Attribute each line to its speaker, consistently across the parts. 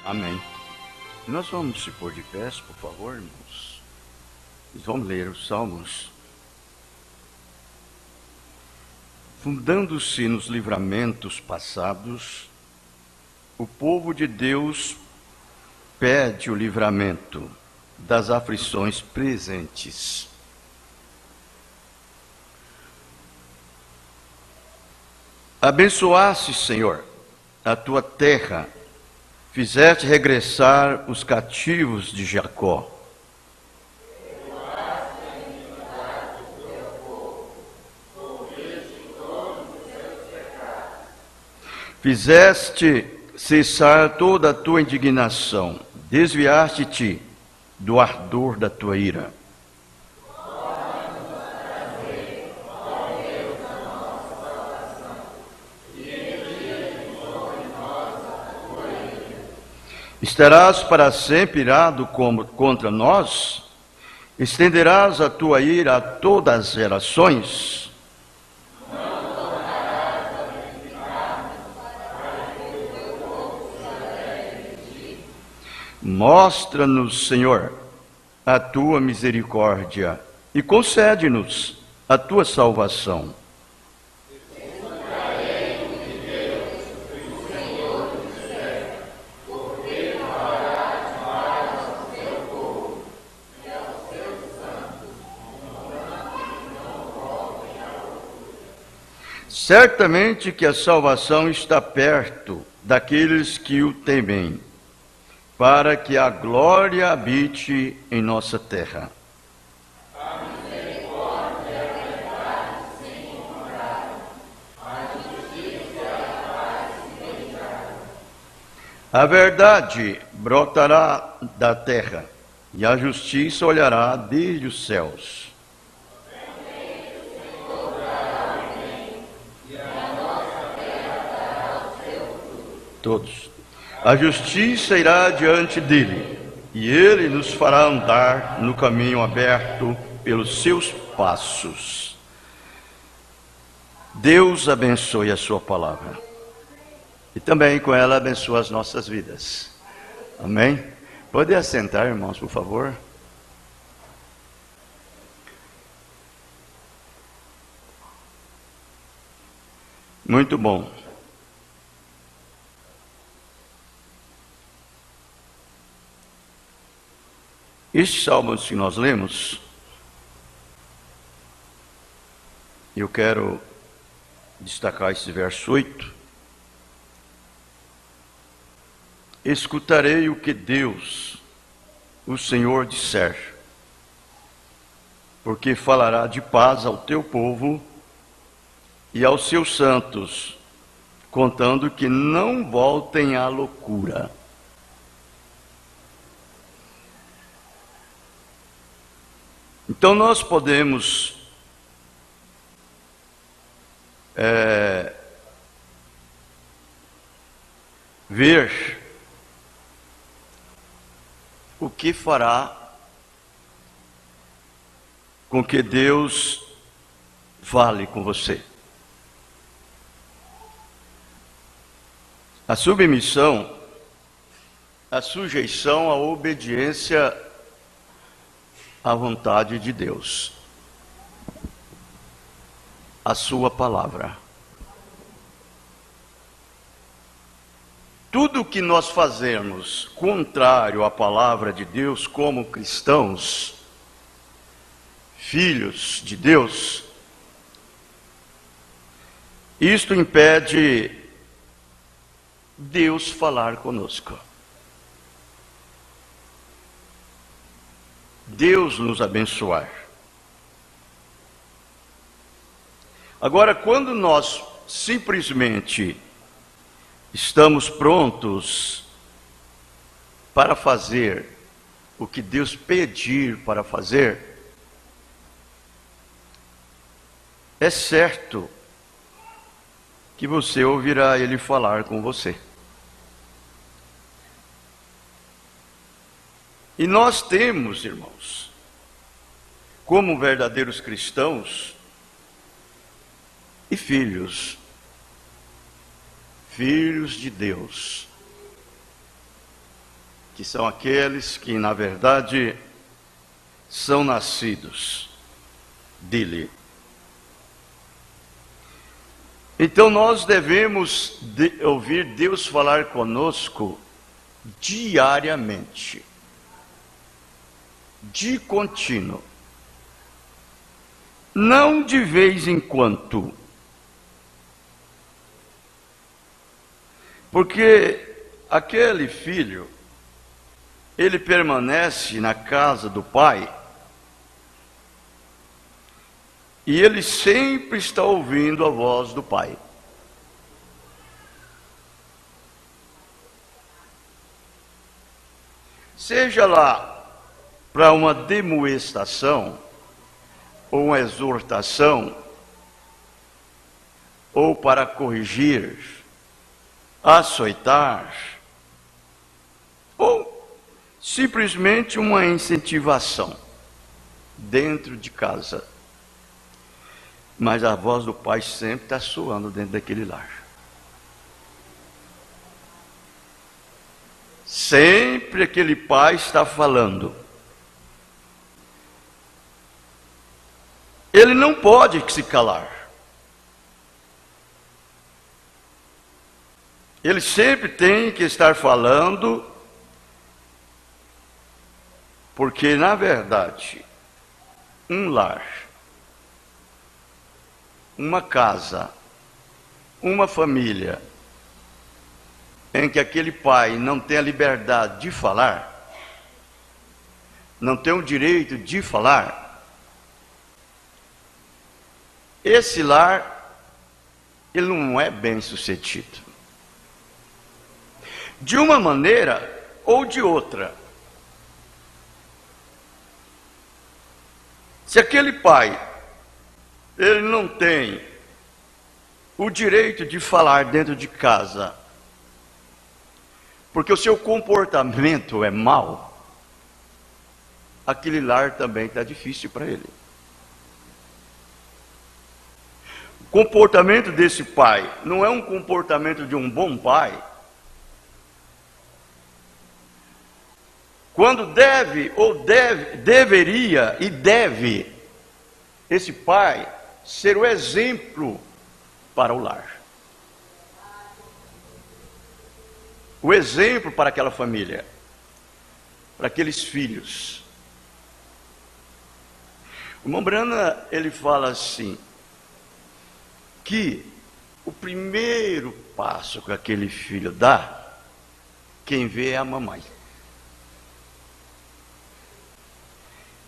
Speaker 1: Amém. Nós vamos se pôr de pés, por favor, irmãos. Vamos ler os Salmos. Fundando-se nos livramentos passados, o povo de Deus pede o livramento das aflições presentes. Abençoaste, Senhor, a tua terra, fizeste regressar os cativos de Jacó. Fizeste cessar toda a tua indignação, desviaste-te do ardor da tua ira. Estarás para sempre irado contra nós? Estenderás a tua ira a todas as gerações? Mostra-nos, Senhor, a tua misericórdia e concede-nos a tua salvação. Certamente que a salvação está perto daqueles que o temem, para que a glória habite em nossa terra. A misericórdia e a verdade se encontraram, a justiça e a paz se beijaram. A verdade brotará da terra, e a justiça olhará desde os céus. Todos. A justiça irá diante dele, e ele nos fará andar no caminho aberto pelos seus passos. Deus abençoe a sua palavra. E também com ela abençoa as nossas vidas. Amém? Pode assentar, irmãos, por favor. Muito bom. Estes salmos que nós lemos, eu quero destacar esse verso 8. Escutarei o que Deus, o Senhor, disser, porque falará de paz ao teu povo e aos seus santos, contando que não voltem à loucura. Então nós podemos ver o que fará com que Deus fale com você. A submissão, a sujeição, a obediência à vontade de Deus, a sua palavra. Tudo que nós fazemos contrário à palavra de Deus como cristãos, filhos de Deus, isto impede Deus falar conosco. Deus nos abençoar. Agora, quando nós simplesmente estamos prontos para fazer o que Deus pedir para fazer, é certo que você ouvirá Ele falar com você. E nós temos, irmãos, como verdadeiros cristãos e filhos de Deus, que são aqueles que, na verdade, são nascidos dele. Então nós devemos ouvir Deus falar conosco diariamente, de contínuo, não de vez em quando, porque aquele filho, ele permanece na casa do pai e ele sempre está ouvindo a voz do pai. Seja lá para uma demoestação, ou uma exortação, ou para corrigir, açoitar, ou simplesmente uma incentivação dentro de casa. Mas a voz do pai sempre está soando dentro daquele lar. Sempre aquele pai está falando. Ele não pode se calar. Ele sempre tem que estar falando, porque na verdade, um lar, uma casa, uma família, em que aquele pai não tem a liberdade de falar, não tem o direito de falar, esse lar, ele não é bem sucedido. De uma maneira ou de outra. Se aquele pai, ele não tem o direito de falar dentro de casa, porque o seu comportamento é mau, aquele lar também está difícil para ele. O comportamento desse pai não é um comportamento de um bom pai. Quando deveria e deve esse pai ser o exemplo para o lar. O exemplo para aquela família, para aqueles filhos. O irmão Brana, ele fala assim, que o primeiro passo que aquele filho dá, quem vê é a mamãe.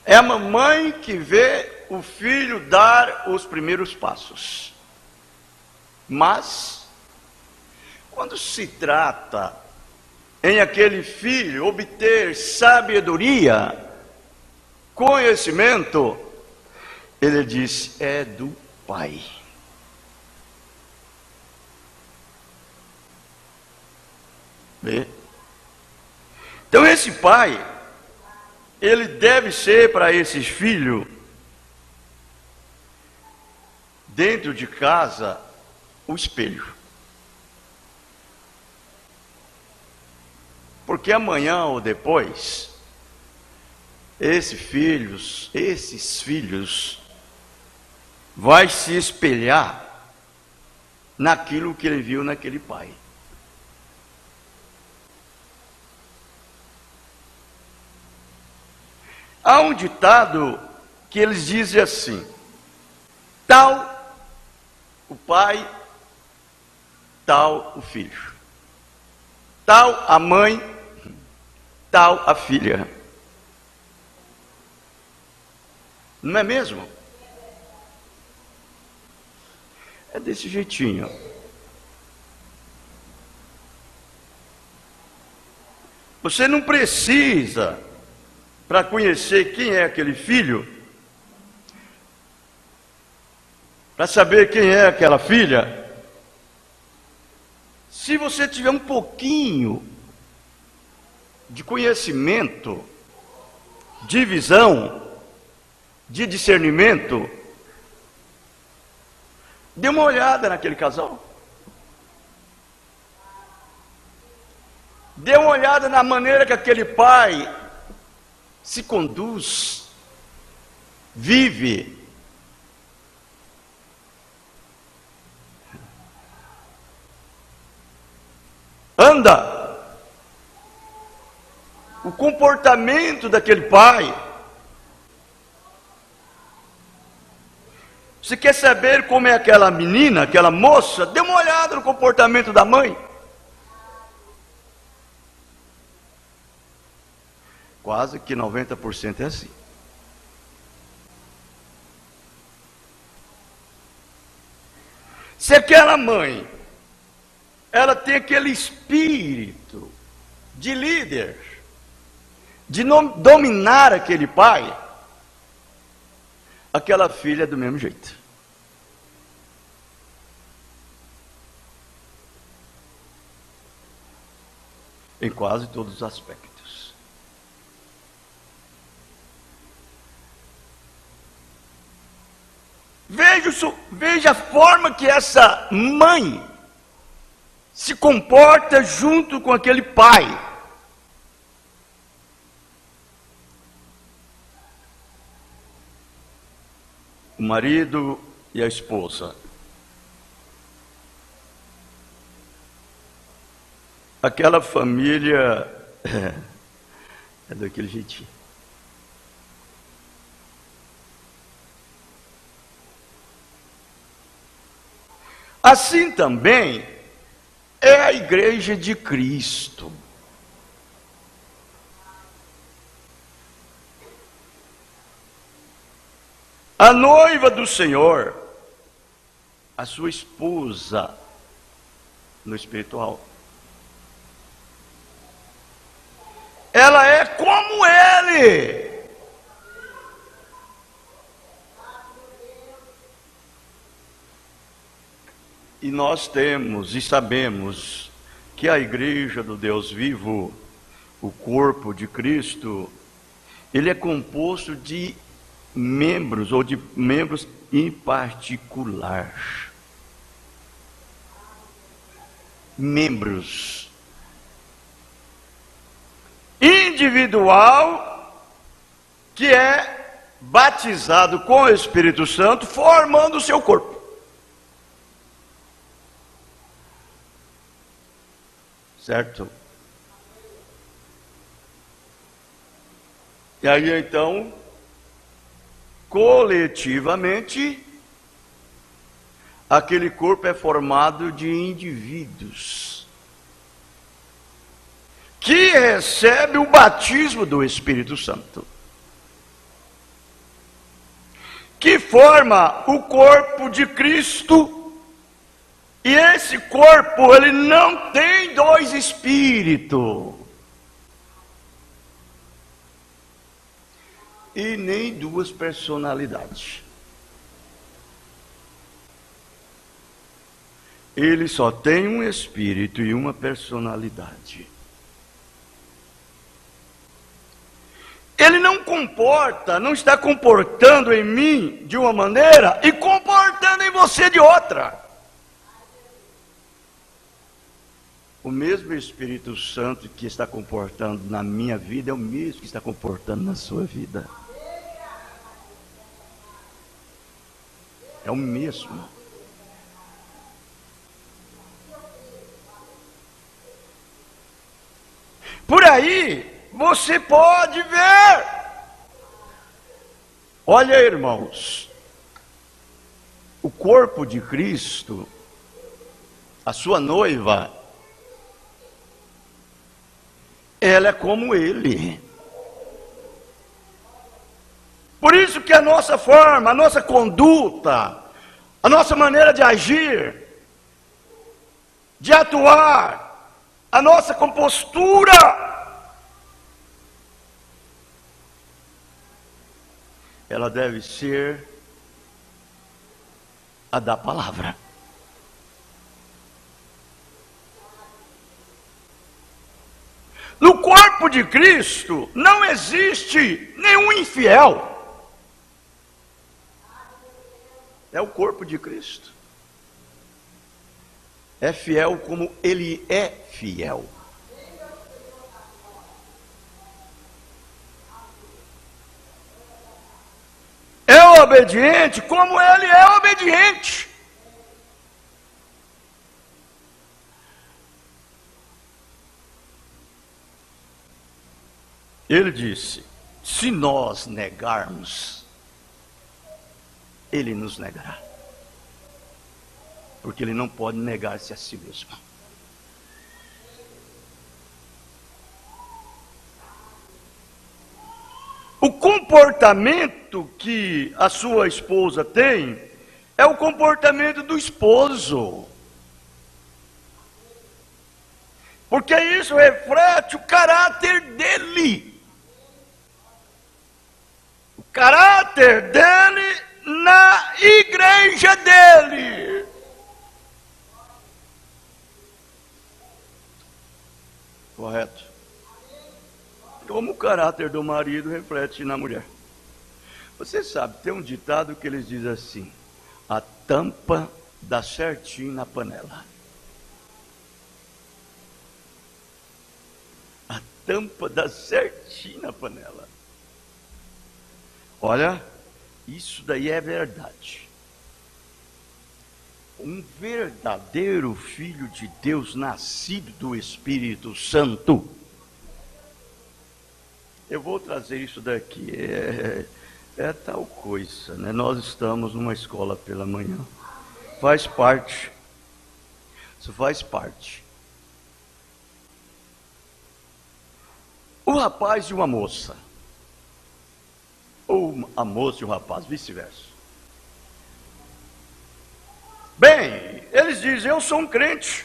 Speaker 1: É a mamãe que vê o filho dar os primeiros passos. Mas, quando se trata em aquele filho obter sabedoria, conhecimento, ele diz, é do pai. Vê? Então esse pai, ele deve ser para esses filhos, dentro de casa, o espelho. Porque amanhã ou depois, esses filhos, vai se espelhar naquilo que ele viu naquele pai. Há um ditado que eles dizem assim, tal o pai, tal o filho. Tal a mãe, tal a filha. Não é mesmo? É desse jeitinho. Você não precisa, para conhecer quem é aquele filho, para saber quem é aquela filha, se você tiver um pouquinho de conhecimento, de visão, de discernimento, dê uma olhada naquele casal. Dê uma olhada na maneira que aquele pai se conduz, vive. Anda. O comportamento daquele pai. Você quer saber como é aquela menina, aquela moça? Dê uma olhada no comportamento da mãe. Quase que 90% é assim. Se aquela mãe, ela tem aquele espírito de líder, de dominar aquele pai, aquela filha é do mesmo jeito. Em quase todos os aspectos. Veja a forma que essa mãe se comporta junto com aquele pai. O marido e a esposa. Aquela família é daquele jeitinho. Assim também é a igreja de Cristo. A noiva do Senhor, a sua esposa no espiritual. Ela é como ele. E nós temos e sabemos que a igreja do Deus vivo, o corpo de Cristo, ele é composto de membros, ou de membros em particular. Membros. Individual, que é batizado com o Espírito Santo, formando o seu corpo. Certo? E aí então, coletivamente, aquele corpo é formado de indivíduos que recebem o batismo do Espírito Santo, que forma o corpo de Cristo. E esse corpo, ele não tem dois espíritos. E nem duas personalidades. Ele só tem um espírito e uma personalidade. Ele não está comportando em mim de uma maneira e comportando em você de outra. O mesmo Espírito Santo que está comportando na minha vida é o mesmo que está comportando na sua vida. É o mesmo. Por aí, você pode ver. Olha, irmãos, o corpo de Cristo, a sua noiva, ela é como ele. Por isso que a nossa forma, a nossa conduta, a nossa maneira de agir, de atuar, a nossa compostura, ela deve ser a da palavra. No corpo de Cristo não existe nenhum infiel. É o corpo de Cristo. É fiel como ele é fiel. obediente como ele é obediente. Ele disse: se nós negarmos, ele nos negará. Porque ele não pode negar-se a si mesmo. O comportamento que a sua esposa tem é o comportamento do esposo. Porque isso reflete o caráter dele. O caráter dele na igreja dele. Correto? Como o caráter do marido reflete na mulher. Você sabe, tem um ditado que eles dizem assim: a tampa dá certinho na panela. A tampa dá certinho na panela. Olha, isso daí é verdade. Um verdadeiro filho de Deus, nascido do Espírito Santo. Eu vou trazer isso daqui. É tal coisa, né? Nós estamos numa escola pela manhã. Faz parte. Isso faz parte. O rapaz e uma moça. Ou a moça e o rapaz, vice-versa. Bem, eles dizem: eu sou um crente.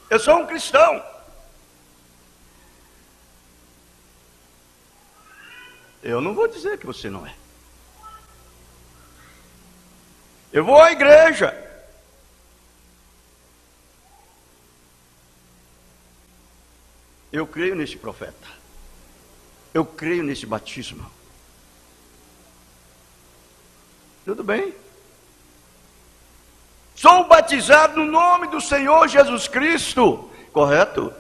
Speaker 1: Eu sou um cristão. Eu não vou dizer que você não é. Eu vou à igreja. Eu creio nesse profeta. Eu creio nesse batismo. Tudo bem. Sou batizado no nome do Senhor Jesus Cristo. Correto?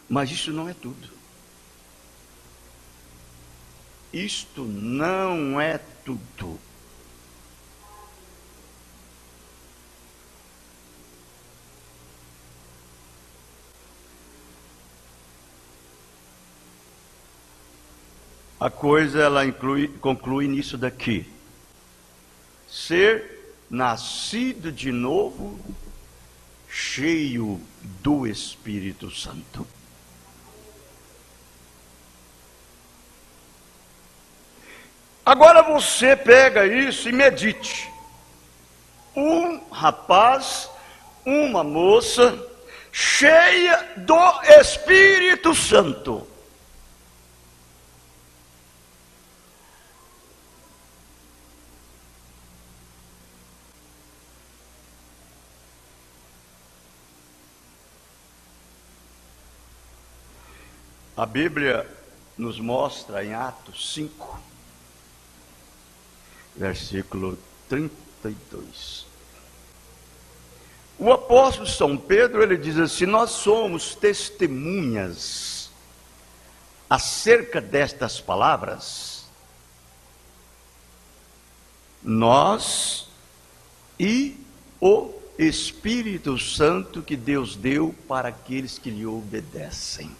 Speaker 1: Mas isso não é tudo. Isto não é tudo. A coisa ela conclui nisso daqui: ser nascido de novo, cheio do Espírito Santo. Agora você pega isso e medite. Um rapaz, uma moça, cheia do Espírito Santo. A Bíblia nos mostra em Atos 5, versículo 32. O apóstolo São Pedro, ele diz assim: nós somos testemunhas acerca destas palavras, nós e o Espírito Santo que Deus deu para aqueles que lhe obedecem.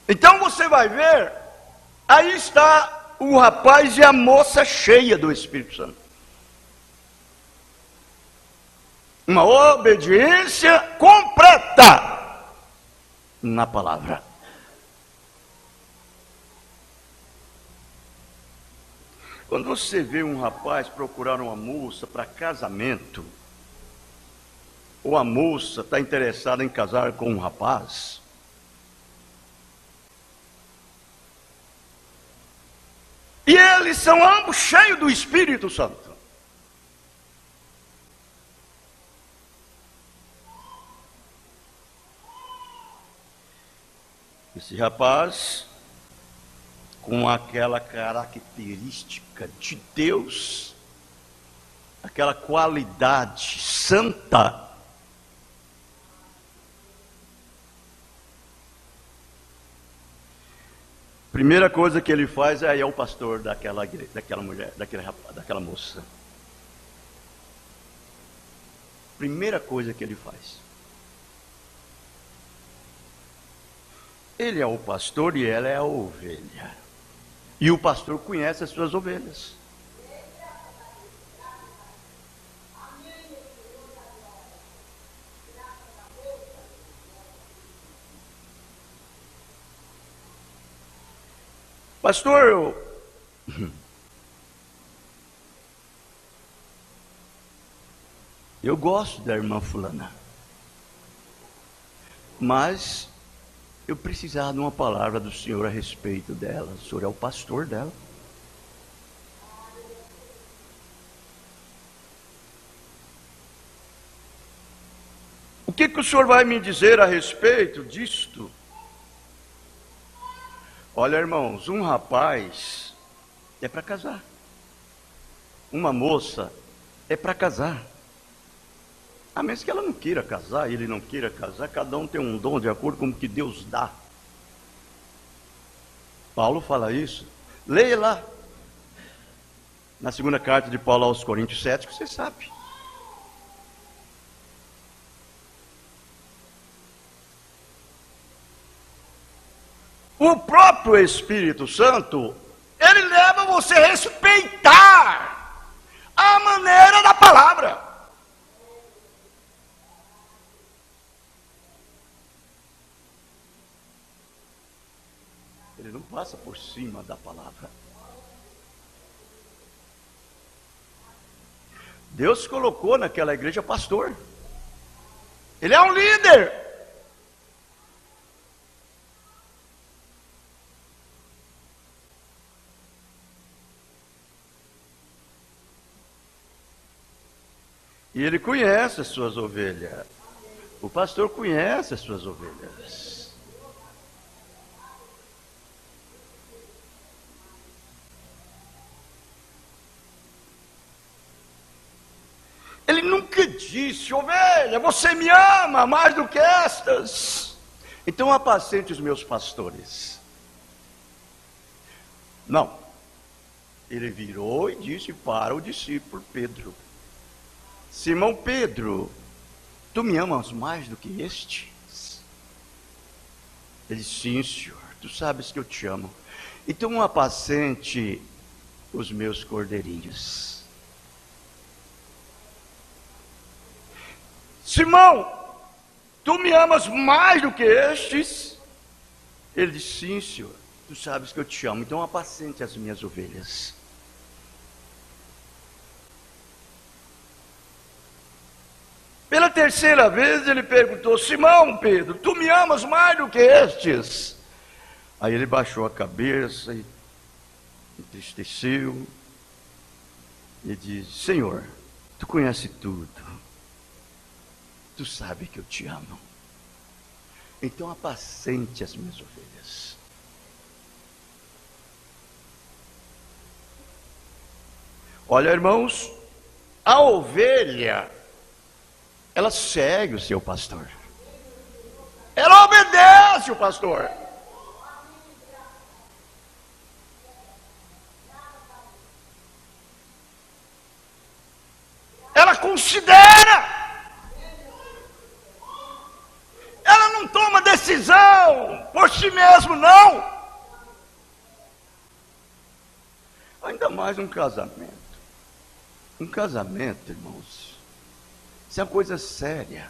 Speaker 1: Então você vai ver, aí está o rapaz e a moça cheia do Espírito Santo. Uma obediência completa na palavra. Quando você vê um rapaz procurar uma moça para casamento, ou a moça está interessada em casar com um rapaz, e eles são ambos cheios do Espírito Santo, esse rapaz, com aquela característica de Deus, aquela qualidade santa, Primeira coisa que ele faz é o pastor daquela mulher, daquela moça. Primeira coisa que ele faz. Ele é o pastor e ela é a ovelha. E o pastor conhece as suas ovelhas. Pastor, eu gosto da irmã fulana, mas eu precisava de uma palavra do Senhor a respeito dela. O Senhor é o pastor dela. O que o Senhor vai me dizer a respeito disto? Olha, irmãos, um rapaz é para casar. Uma moça é para casar. A menos que ela não queira casar, ele não queira casar, cada um tem um dom de acordo com o que Deus dá. Paulo fala isso. Leia lá, na segunda carta de Paulo aos Coríntios 7, que você sabe. O próprio Espírito Santo, ele leva você a respeitar a maneira da palavra. Ele não passa por cima da palavra. Deus colocou naquela igreja pastor. Ele é um líder. E ele conhece as suas ovelhas. O pastor conhece as suas ovelhas. Ele nunca disse: ovelha, você me ama mais do que estas. Então apacente os meus pastores. Não. Ele virou e disse para o discípulo Pedro: Simão Pedro, tu me amas mais do que estes? Ele disse: sim, Senhor, tu sabes que eu te amo. Então apacente os meus cordeirinhos. Simão, tu me amas mais do que estes? Ele disse: sim, Senhor, tu sabes que eu te amo. Então apacente as minhas ovelhas. Pela terceira vez ele perguntou: Simão Pedro, tu me amas mais do que estes? Aí ele baixou a cabeça e entristeceu e disse: Senhor, tu conheces tudo, tu sabe que eu te amo, então apacente as minhas ovelhas. Olha, irmãos, a ovelha, ela segue o seu pastor. Ela obedece o pastor. Ela considera. Ela não toma decisão por si mesmo, não. Ainda mais um casamento. Um casamento, irmãos, isso é uma coisa séria.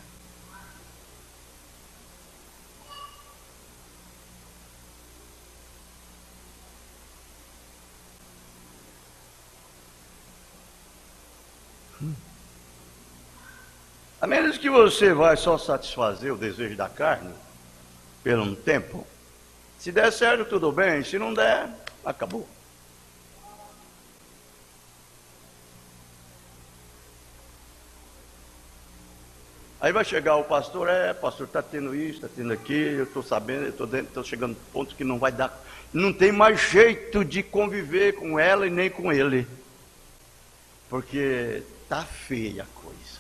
Speaker 1: A menos que você vai só satisfazer o desejo da carne, por um tempo. Se der certo, tudo bem. Se não der, acabou. Aí vai chegar o pastor: pastor, está tendo isso, está tendo aquilo, eu estou sabendo, estou chegando no ponto que não vai dar, não tem mais jeito de conviver com ela e nem com ele, porque está feia a coisa.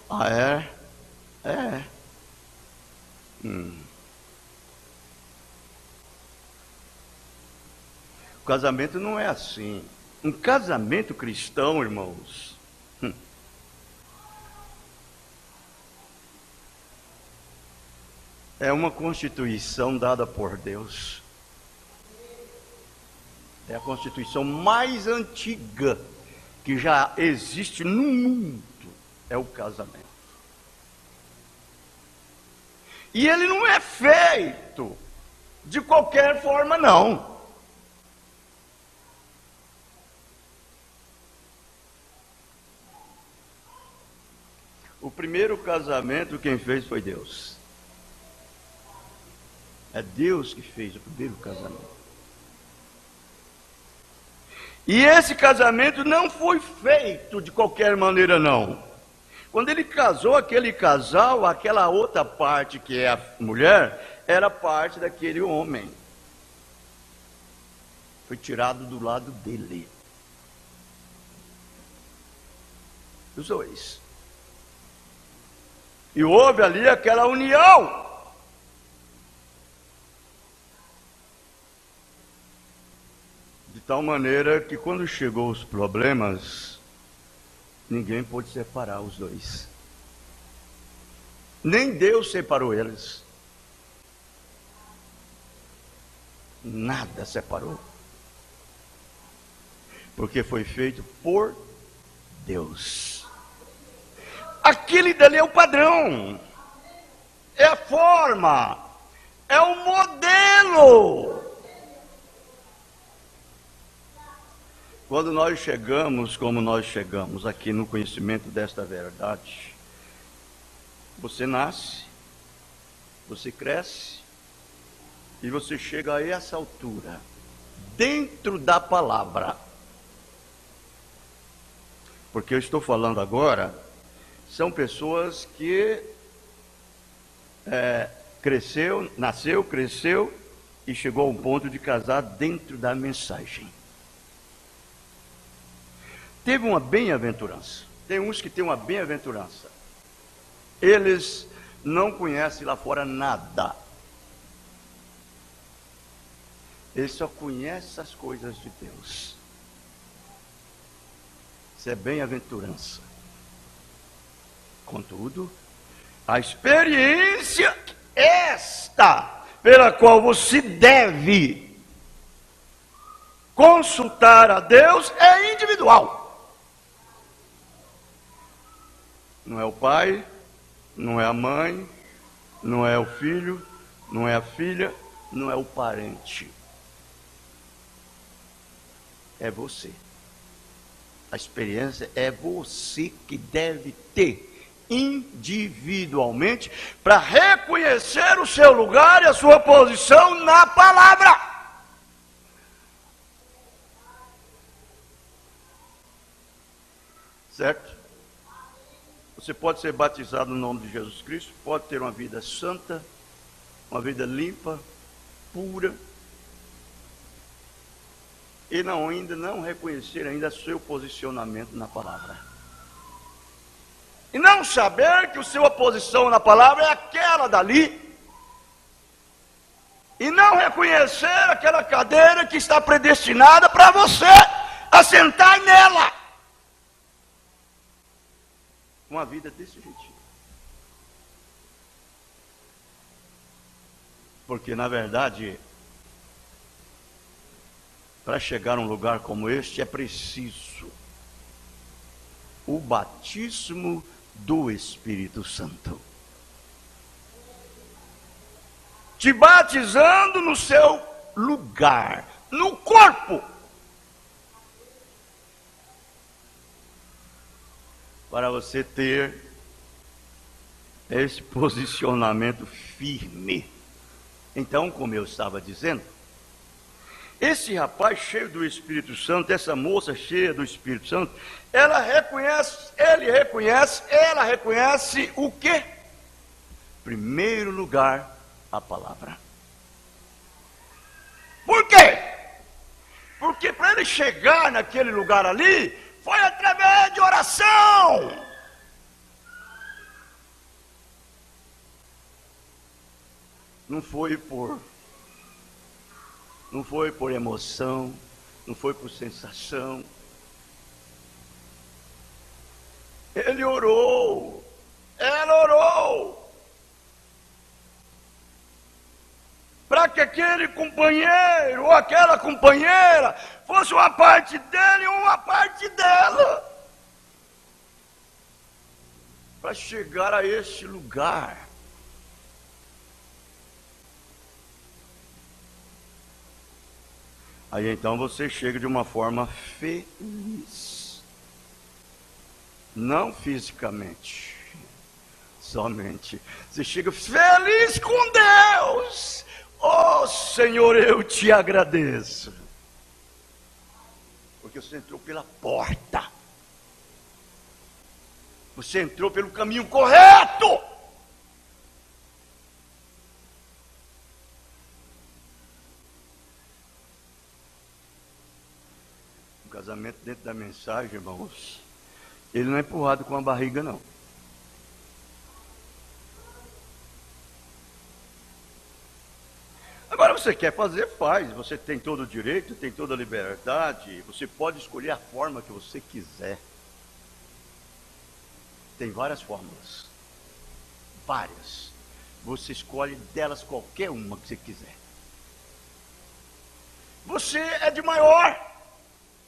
Speaker 1: Ah, é? É. O casamento não é assim. Um casamento cristão, irmãos, é uma constituição dada por Deus. É a constituição mais antiga que já existe no mundo. É o casamento. E ele não é feito de qualquer forma, não. O primeiro casamento quem fez foi Deus. É Deus que fez o primeiro casamento. E esse casamento não foi feito de qualquer maneira, não. Quando ele casou aquele casal, aquela outra parte que é a mulher, era parte daquele homem. Foi tirado do lado dele. Os dois. E houve ali aquela união. De tal maneira que quando chegou os problemas, ninguém pôde separar os dois. Nem Deus separou eles. Nada separou. Porque foi feito por Deus. Aquele dali é o padrão. É a forma. É o modelo. Quando nós chegamos como nós chegamos aqui no conhecimento desta verdade, você nasce, você cresce e você chega a essa altura, dentro da palavra. Porque eu estou falando agora, são pessoas que nasceu, cresceu e chegou a um ponto de casar dentro da mensagem. Teve uma bem-aventurança. Tem uns que têm uma bem-aventurança. Eles não conhecem lá fora nada. Eles só conhecem as coisas de Deus. Isso é bem-aventurança. Contudo, a experiência esta pela qual você deve consultar a Deus é individual. Não é o pai, não é a mãe, não é o filho, não é a filha, não é o parente. É você. A experiência é você que deve ter individualmente para reconhecer o seu lugar e a sua posição na palavra. Certo? Você pode ser batizado no nome de Jesus Cristo, pode ter uma vida santa, uma vida limpa, pura, e ainda não reconhecer ainda seu posicionamento na palavra. E não saber que a sua posição na palavra é aquela dali. E não reconhecer aquela cadeira que está predestinada para você assentar nela. Uma vida desse jeitinho. Porque na verdade, para chegar a um lugar como este é preciso o batismo do Espírito Santo. Te batizando no seu lugar, no corpo. Para você ter esse posicionamento firme. Então, como eu estava dizendo, esse rapaz cheio do Espírito Santo, essa moça cheia do Espírito Santo, ela reconhece o quê? Primeiro lugar, a palavra. Por quê? Porque para ele chegar naquele lugar ali, foi através de oração. Não foi por emoção, não foi por sensação. Ele orou, ela orou, para que aquele companheiro ou aquela companheira fosse uma parte dele e uma parte dela, para chegar a este lugar. Aí então você chega de uma forma feliz, não fisicamente, somente. Você chega feliz com Deus. Oh Senhor, eu te agradeço, porque você entrou pela porta, você entrou pelo caminho correto. O casamento, dentro da mensagem, irmãos, ele não é empurrado com a barriga, não. Agora você quer fazer, faz. Você tem todo o direito, tem toda a liberdade. Você pode escolher a forma que você quiser. Tem várias fórmulas. Várias. Você escolhe delas qualquer uma que você quiser. Você é de maior.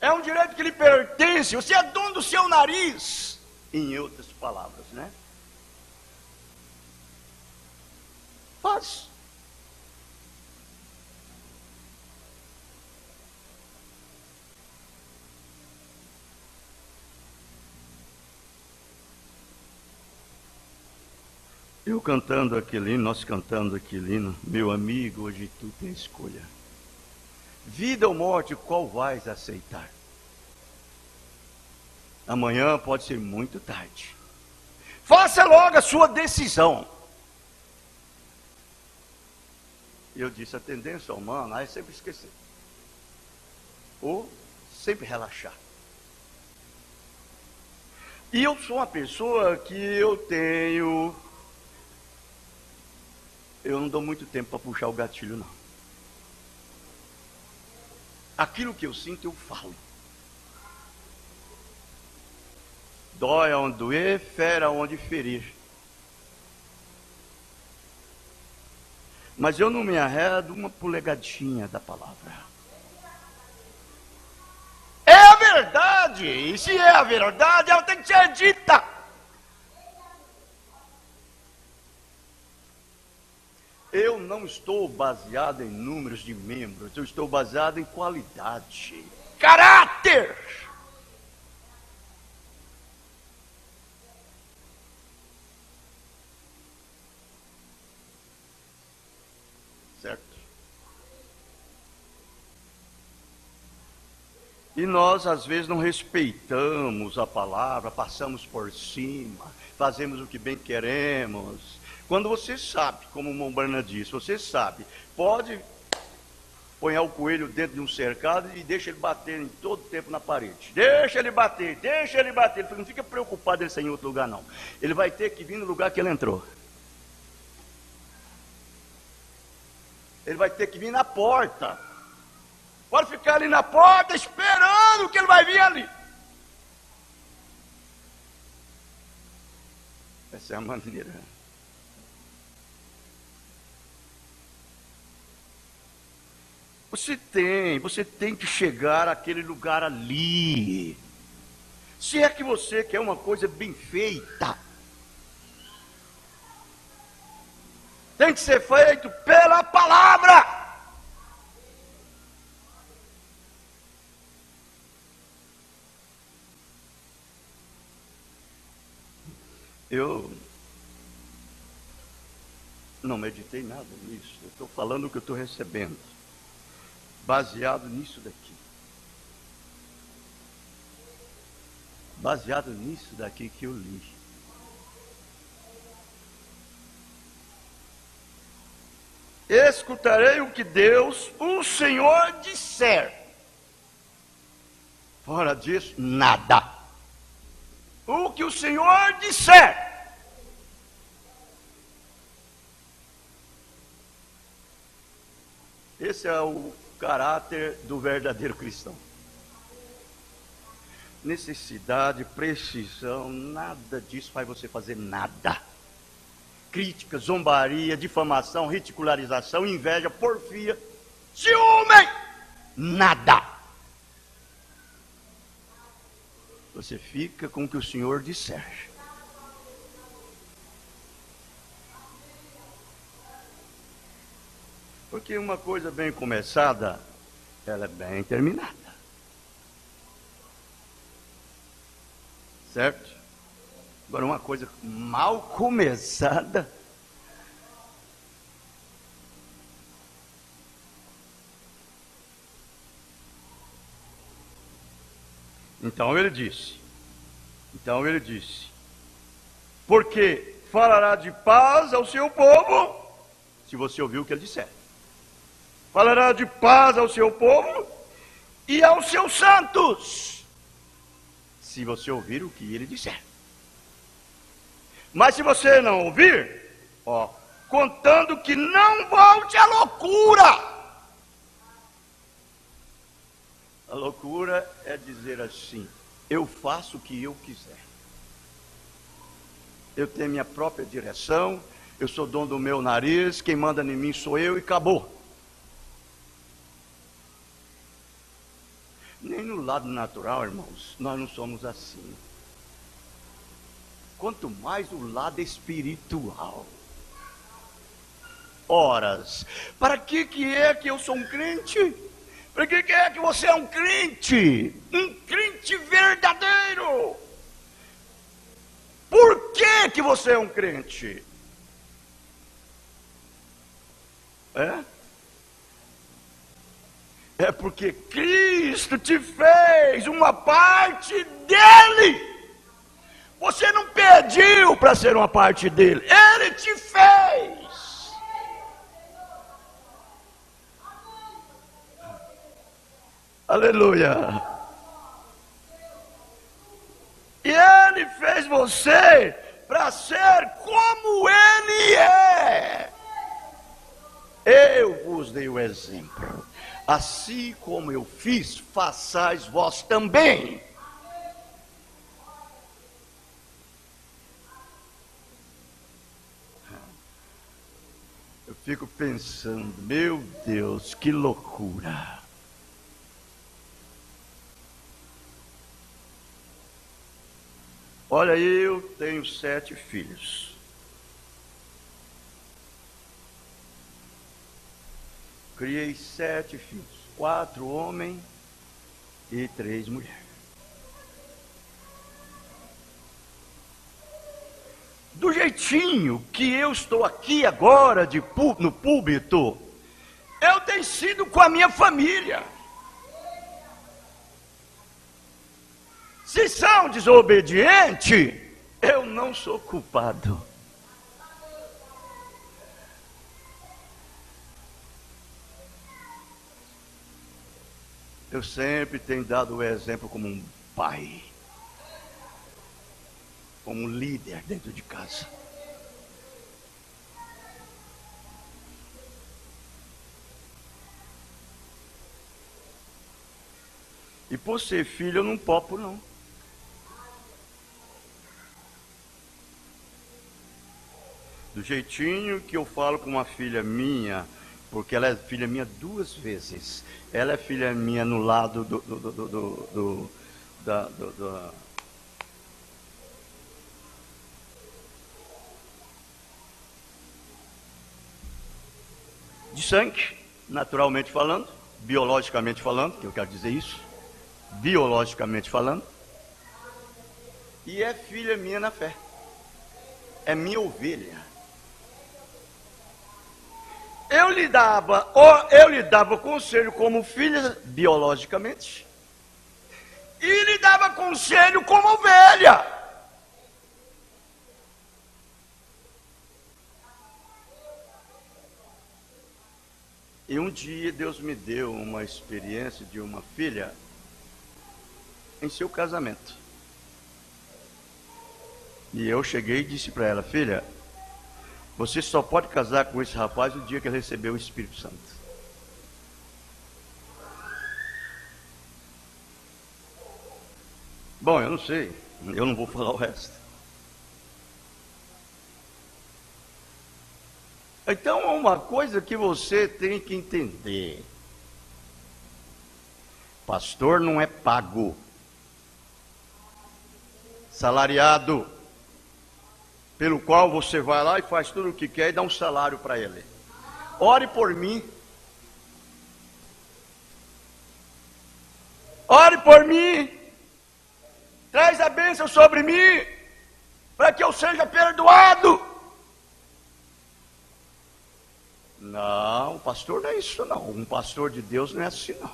Speaker 1: É um direito que lhe pertence. Você é dono do seu nariz. Em outras palavras, né? Faz. Eu cantando aquele hino, nós cantando aquele hino, meu amigo, hoje tu tem escolha. Vida ou morte, qual vais aceitar? Amanhã pode ser muito tarde. Faça logo a sua decisão. Eu disse, a tendência humana é sempre esquecer. Ou sempre relaxar. E eu sou uma pessoa que eu não dou muito tempo para puxar o gatilho, não. Aquilo que eu sinto, eu falo. Dói onde doer, fere onde ferir. Mas eu não me arredo uma polegadinha da palavra. É a verdade, e se é a verdade, ela tem que ser dita. Eu não estou baseado em números de membros, eu estou baseado em qualidade, caráter. Certo? E nós às vezes não respeitamos a palavra, passamos por cima, fazemos o que bem queremos. Quando você sabe, como o Mombrana disse, você sabe, pode pôr o coelho dentro de um cercado e deixa ele bater em todo tempo na parede. Deixa ele bater, deixa ele bater. Ele não fica preocupado em sair em outro lugar, não. Ele vai ter que vir no lugar que ele entrou. Ele vai ter que vir na porta. Pode ficar ali na porta esperando que ele vai vir ali. Essa é a maneira. Você tem que chegar àquele lugar ali. Se é que você quer uma coisa bem feita, tem que ser feito pela palavra. Eu não meditei nada nisso. Eu estou falando o que eu estou recebendo, baseado nisso daqui. Baseado nisso daqui que eu li. Escutarei o que Deus, o Senhor, disser. Fora disso, nada. O que o Senhor disser. Esse é o caráter do verdadeiro cristão. Necessidade, precisão, nada disso faz você fazer nada. Crítica, zombaria, difamação, ridicularização, inveja, porfia, ciúme, nada. Você fica com o que o Senhor disser. Porque uma coisa bem começada, ela é bem terminada. Certo? Agora, uma coisa mal começada, então ele disse, porque falará de paz ao seu povo, se você ouvir o que ele disser. Falará de paz ao seu povo e aos seus santos, se você ouvir o que ele disser. Mas se você não ouvir, contando que não volte à loucura. A loucura é dizer assim: eu faço o que eu quiser. Eu tenho minha própria direção, eu sou dono do meu nariz, quem manda em mim sou eu e acabou. Nem no lado natural, irmãos, nós não somos assim. Quanto mais o lado espiritual. Horas, para que é que eu sou um crente? Para que é que você é um crente? Um crente verdadeiro. Por que você é um crente? É porque Cristo te fez uma parte dele. Você não pediu para ser uma parte dele, ele te fez. Aleluia. E ele fez você para ser como ele é. Eu vos dei o exemplo. Assim como eu fiz, façais vós também. Eu fico pensando, meu Deus, que loucura. Olha, eu tenho 7 filhos. Criei 7 filhos, 4 homens e 3 mulheres. Do jeitinho que eu estou aqui agora no púlpito, eu tenho sido com a minha família. Se são desobedientes, eu não sou culpado. Eu sempre tenho dado o exemplo como um pai, como um líder dentro de casa. E por ser filho, eu não popo, não. Do jeitinho que eu falo com uma filha minha, porque ela é filha minha 2 vezes. Ela é filha minha no lado de sangue, naturalmente falando, biologicamente falando, que eu quero dizer isso, biologicamente falando, e é filha minha na fé, é minha ovelha. Eu lhe dava conselho como filha biologicamente, e lhe dava conselho como ovelha. E um dia Deus me deu uma experiência de uma filha em seu casamento. E eu cheguei e disse para ela: filha, você só pode casar com esse rapaz o dia que ele receber o Espírito Santo. Bom, eu não sei, eu não vou falar o resto. Então, uma coisa que você tem que entender: pastor não é pago, salariado, pelo qual você vai lá e faz tudo o que quer e dá um salário para ele. Ore por mim. Ore por mim. Traz a bênção sobre mim, para que eu seja perdoado. Não, pastor não é isso não. Um pastor de Deus não é assim não.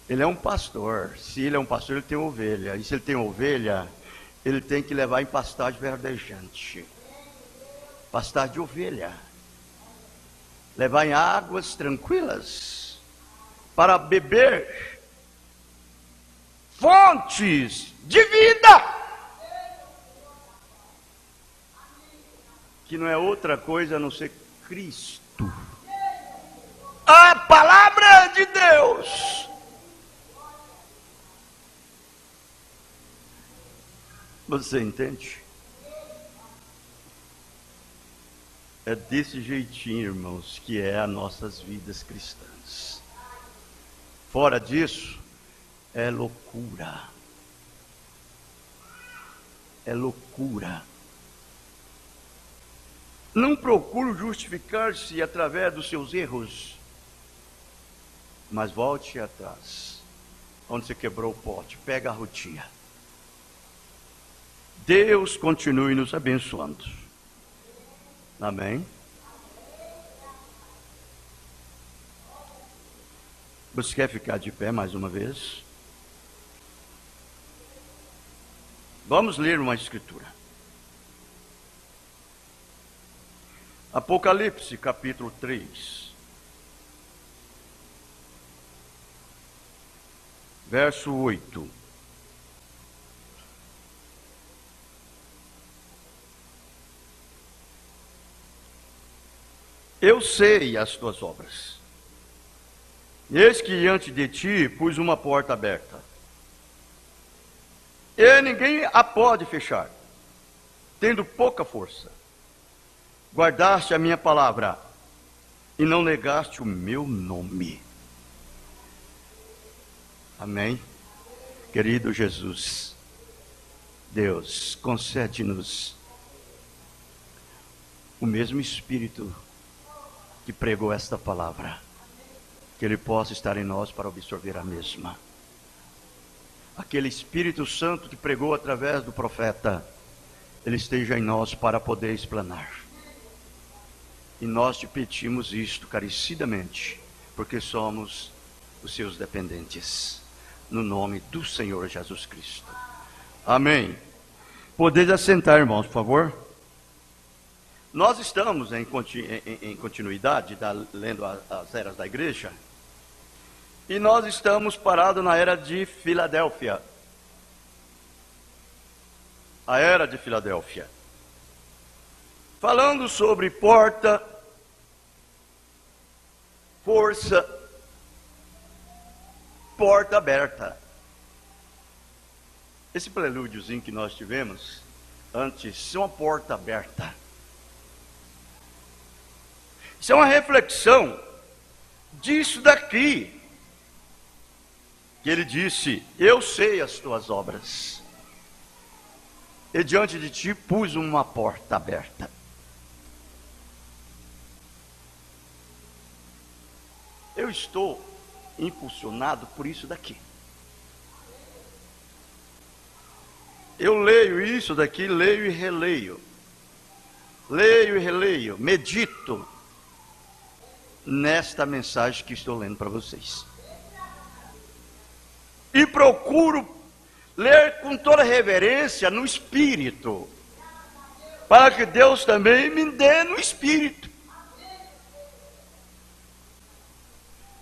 Speaker 1: Ele é um pastor. Se ele é um pastor, ele tem ovelha. E se ele tem ovelha, ele tem que levar em pastagem verdejante. Pastagem de ovelha. Levar em águas tranquilas. Para beber fontes de vida. Que não é outra coisa a não ser Cristo. A palavra de Deus. Você entende? É desse jeitinho, irmãos, que é as nossas vidas cristãs. Fora disso, é loucura. É loucura. Não procure justificar-se através dos seus erros, mas volte atrás. Onde você quebrou o pote, pega a rotia. Deus continue nos abençoando. Amém? Você quer ficar de pé mais uma vez? Vamos ler uma escritura. Apocalipse, capítulo 3. Verso 8. Eu sei as tuas obras. Eis que diante de ti pus uma porta aberta, e ninguém a pode fechar. Tendo pouca força, guardaste a minha palavra, e não negaste o meu nome. Amém? Querido Jesus, Deus, concede-nos o mesmo Espírito que pregou esta palavra, que ele possa estar em nós para absorver a mesma. Aquele Espírito Santo que pregou através do profeta, ele esteja em nós para poder explanar. E nós te pedimos isto carecidamente, porque somos os seus dependentes, no nome do Senhor Jesus Cristo. Amém. Podeis assentar, irmãos, por favor. Nós estamos em continuidade, lendo as eras da igreja, e nós estamos parados na era de Filadélfia. A era de Filadélfia. Falando sobre porta, força, porta aberta. Esse prelúdiozinho que nós tivemos antes, é uma porta aberta. Isso é uma reflexão disso daqui. Que ele disse: eu sei as tuas obras, e diante de ti pus uma porta aberta. Eu estou impulsionado por isso daqui. Eu leio isso daqui, leio e releio. Leio e releio, medito nesta mensagem que estou lendo para vocês. E procuro ler com toda reverência no Espírito, para que Deus também me dê no Espírito.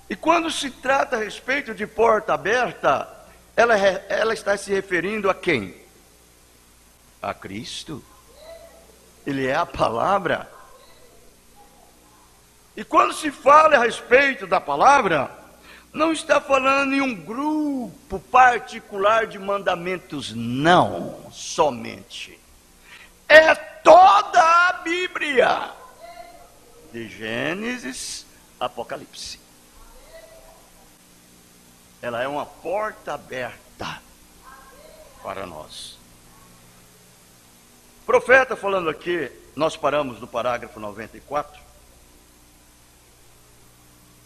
Speaker 1: E quando se trata a respeito de porta aberta, ela está se referindo a quem? A Cristo. Ele é a palavra. E quando se fala a respeito da palavra, não está falando em um grupo particular de mandamentos, não, somente. É toda a Bíblia, de Gênesis a Apocalipse. Ela é uma porta aberta para nós. O profeta falando aqui, nós paramos no parágrafo 94.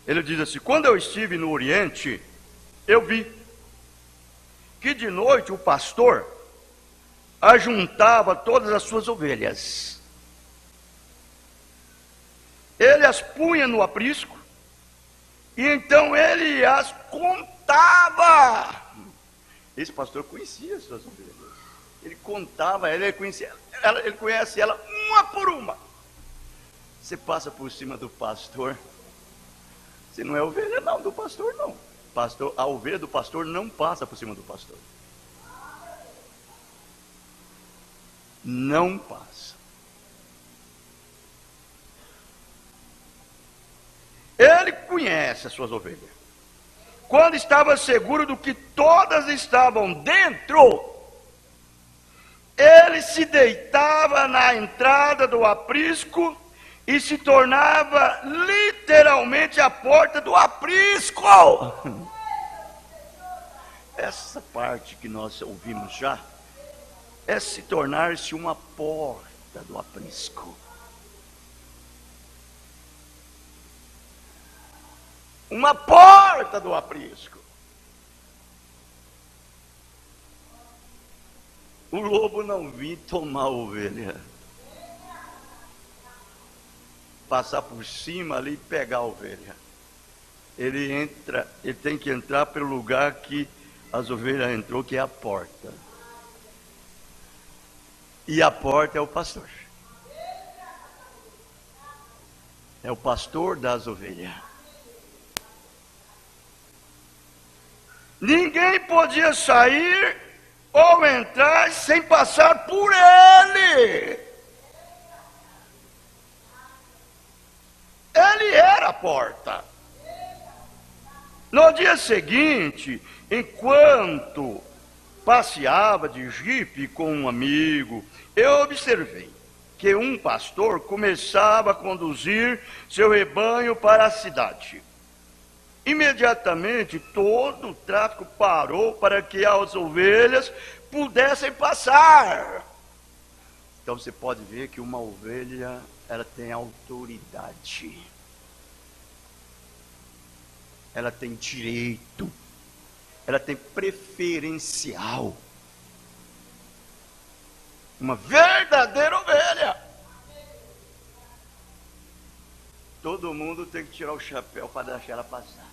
Speaker 1: Ele diz assim: quando eu estive no Oriente, eu vi que de noite o pastor ajuntava todas as suas ovelhas. Ele as punha no aprisco, e então ele as contava. Esse pastor conhecia as suas ovelhas. Ele contava ela, ele conhecia ela, ele conhece ela uma por uma. Você passa por cima do pastor, você não é ovelha não, do pastor não. Pastor, a ovelha do pastor não passa por cima do pastor. Não passa. Ele conhece as suas ovelhas. Quando estava seguro do que todas estavam dentro, ele se deitava na entrada do aprisco e se tornava literalmente a porta do aprisco. Essa parte que nós ouvimos já é se tornar-se uma porta do aprisco. Uma porta do aprisco. O lobo não vinha tomar a ovelha, passar por cima ali e pegar a ovelha. Ele tem que entrar pelo lugar que as ovelhas entrou, que é a porta. E a porta é o pastor. É o pastor das ovelhas. Ninguém podia sair ou entrar sem passar por ele. Ele era a porta. No dia seguinte, enquanto passeava de jipe com um amigo, eu observei que um pastor começava a conduzir seu rebanho para a cidade. Imediatamente todo o tráfego parou para que as ovelhas pudessem passar. Então você pode ver que uma ovelha, ela tem autoridade. Ela tem direito. Ela tem preferencial. Uma verdadeira ovelha. Todo mundo tem que tirar o chapéu para deixar ela passar.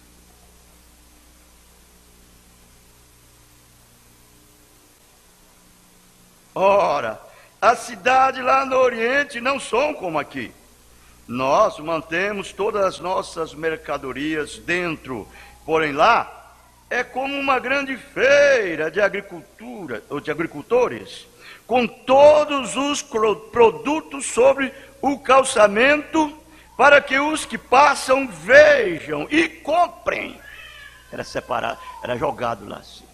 Speaker 1: Ora, a cidade lá no Oriente não são como aqui. Nós mantemos todas as nossas mercadorias dentro, porém lá é como uma grande feira de agricultura ou de agricultores, com todos os produtos sobre o calçamento, para que os que passam vejam e comprem. Era separado, era jogado lá assim.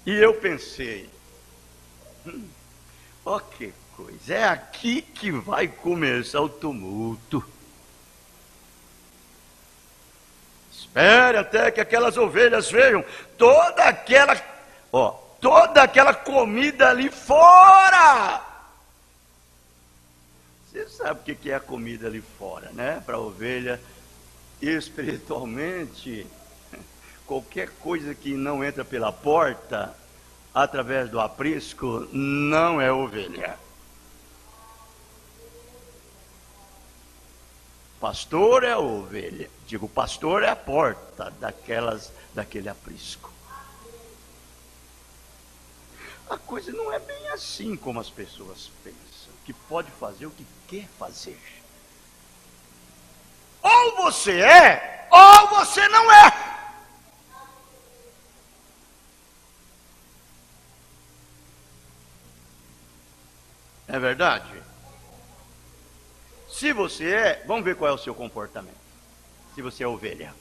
Speaker 1: E eu pensei, ó que coisa, é aqui que vai começar o tumulto. Espere até que aquelas ovelhas vejam toda aquela comida ali fora. Você sabe o que é a comida ali fora, né? Para a ovelha, espiritualmente, qualquer coisa que não entra pela porta, através do aprisco, não é ovelha. Pastor é a ovelha. Digo, pastor é a porta daquele aprisco. A coisa não é bem assim como as pessoas pensam, que pode fazer o que quer fazer. Ou você é, ou você não é. É verdade? Se você é, vamos ver qual é o seu comportamento. Se você é ovelha.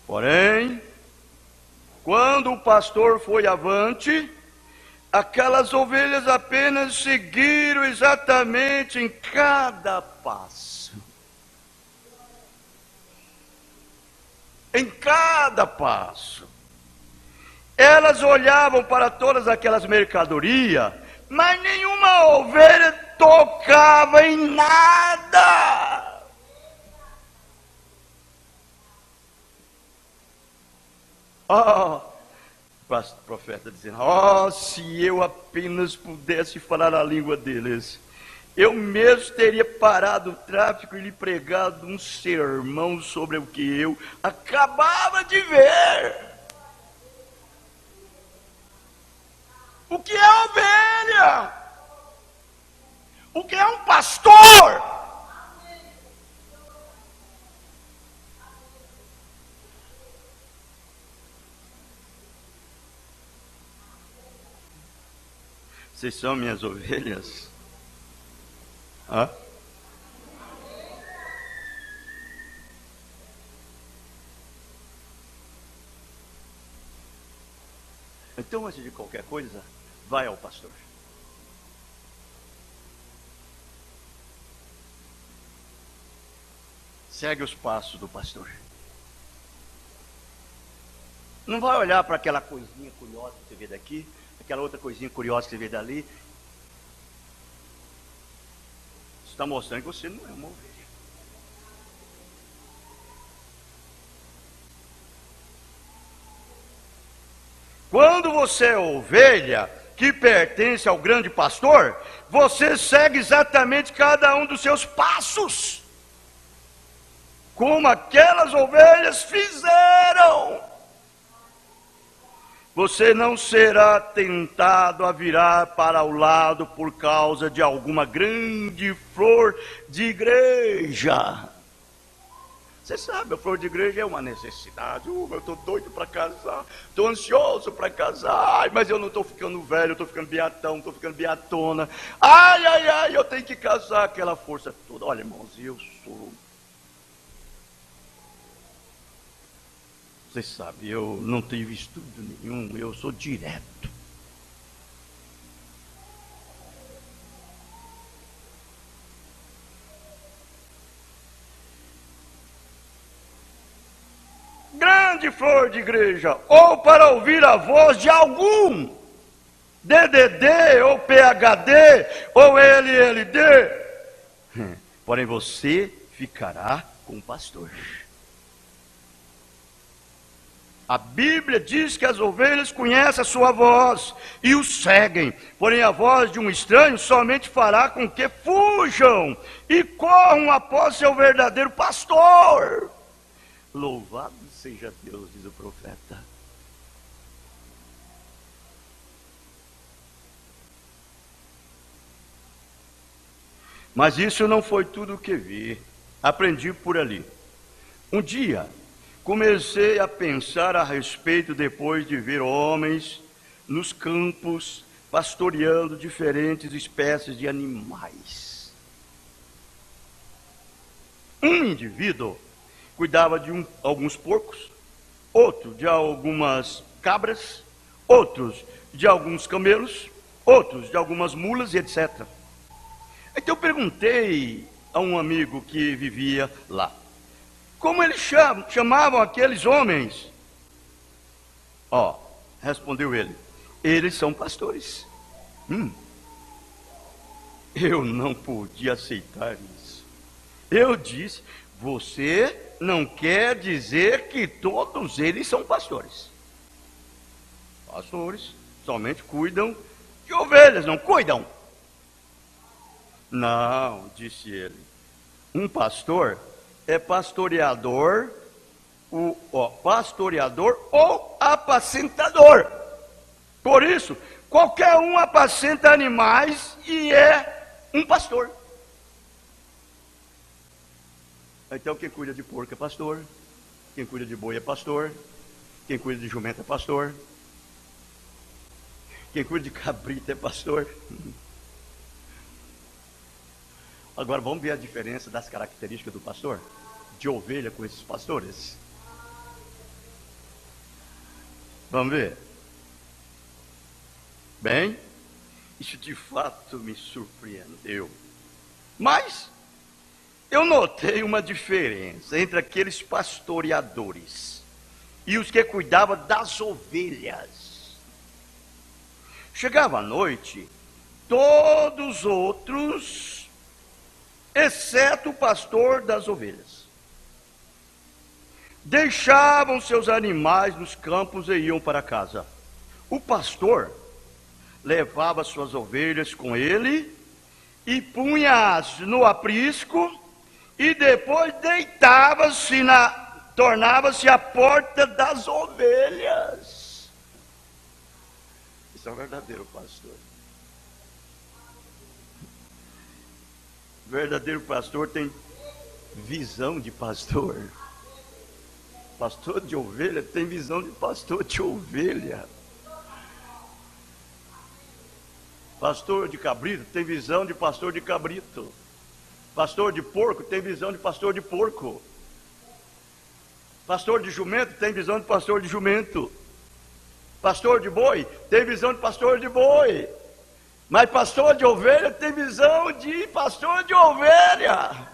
Speaker 1: Porém, quando o pastor foi avante, aquelas ovelhas apenas seguiram exatamente em cada passo. Em cada passo. Elas olhavam para todas aquelas mercadorias, mas nenhuma ovelha tocava em nada. O profeta dizendo: se eu apenas pudesse falar a língua deles, eu mesmo teria parado o tráfico e lhe pregado um sermão sobre o que eu acabava de ver. O que é ovelha? O que é um pastor? Vocês são minhas ovelhas? Hã? Então, antes de qualquer coisa, vai ao pastor. Segue os passos do pastor. Não vai olhar para aquela coisinha curiosa que você vê daqui, aquela outra coisinha curiosa que você vê dali. Isso está mostrando que você não é uma ovelha. Quando você é ovelha que pertence ao grande pastor, você segue exatamente cada um dos seus passos, como aquelas ovelhas fizeram. Você não será tentado a virar para o lado por causa de alguma grande flor de igreja. Você sabe, a flor de igreja é uma necessidade. Eu estou doido para casar, estou ansioso para casar. Ai, mas eu não estou ficando velho, eu estou ficando beatão, estou ficando beatona. Ai, eu tenho que casar, aquela força toda. Olha, irmãos, eu sou... Vocês sabem, eu não tive estudo nenhum, eu sou direto. Grande flor de igreja, ou para ouvir a voz de algum DDD, ou PHD, ou LLD. Porém você ficará com o pastor. A Bíblia diz que as ovelhas conhecem a sua voz e o seguem. Porém a voz de um estranho somente fará com que fujam e corram após seu verdadeiro pastor. Louvado seja Deus, diz o profeta. Mas isso não foi tudo o que vi. Aprendi por ali. Um dia, comecei a pensar a respeito depois de ver homens nos campos pastoreando diferentes espécies de animais. Um indivíduo cuidava de alguns porcos, outro de algumas cabras, outros de alguns camelos, outros de algumas mulas e etc. Então eu perguntei a um amigo que vivia lá, como eles chamavam aqueles homens? Respondeu ele, eles são pastores. Eu não podia aceitar isso. Eu disse, você não quer dizer que todos eles são pastores. Pastores somente cuidam de ovelhas, não cuidam. Não, disse ele. Um pastor é pastoreador, pastoreador ou apacentador. Por isso, qualquer um apacenta animais e é um pastor. Então quem cuida de porco é pastor, quem cuida de boi é pastor, quem cuida de jumento é pastor, quem cuida de cabrito é pastor. Agora vamos ver a diferença das características do pastor, de ovelha com esses pastores. Vamos ver? Bem, isso de fato me surpreendeu. Mas eu notei uma diferença entre aqueles pastoreadores e os que cuidavam das ovelhas. Chegava a noite, todos os outros, exceto o pastor das ovelhas, deixavam seus animais nos campos e iam para casa. O pastor levava suas ovelhas com ele e punha-as no aprisco e depois tornava-se a porta das ovelhas. Isso é um verdadeiro pastor. O verdadeiro pastor tem visão de pastor. Pastor de ovelha tem visão de pastor de ovelha. Pastor de cabrito tem visão de pastor de cabrito. Pastor de porco tem visão de pastor de porco. Pastor de jumento tem visão de pastor de jumento. Pastor de boi tem visão de pastor de boi. Mas pastor de ovelha tem visão de pastor de ovelha.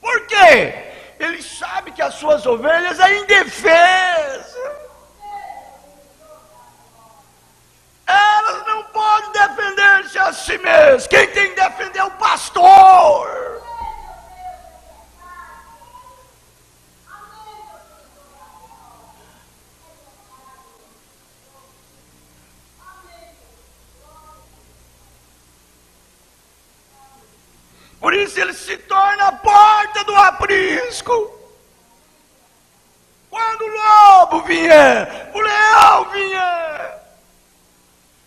Speaker 1: Por quê? Ele sabe que as suas ovelhas é indefesas. Elas não podem defender-se a si mesmas. Quem tem que defender é o pastor. Por isso ele se torna a porta do aprisco. Quando o lobo vier, o leão vier,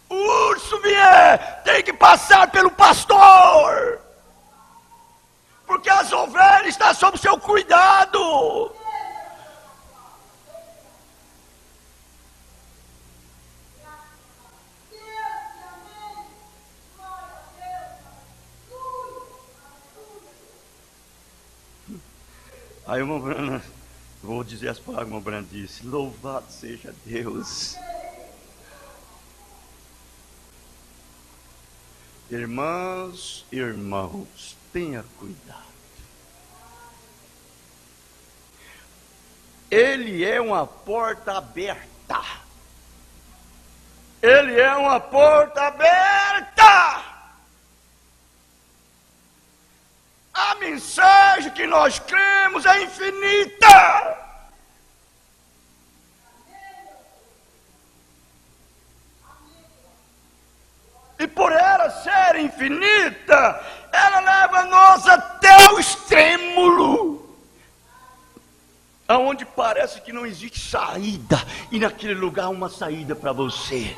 Speaker 1: o urso vier, tem que passar pelo pastor. Porque as ovelhas estão sob seu cuidado. Aí o irmão Branham, vou dizer as palavras que o irmão Branham disse: louvado seja Deus. Irmãs, irmãos, tenha cuidado. Ele é uma porta aberta. Ele é uma porta aberta. A mensagem que nós cremos é infinita. E por ela ser infinita, ela leva nós até o extremo, aonde parece que não existe saída, e naquele lugar há uma saída para você.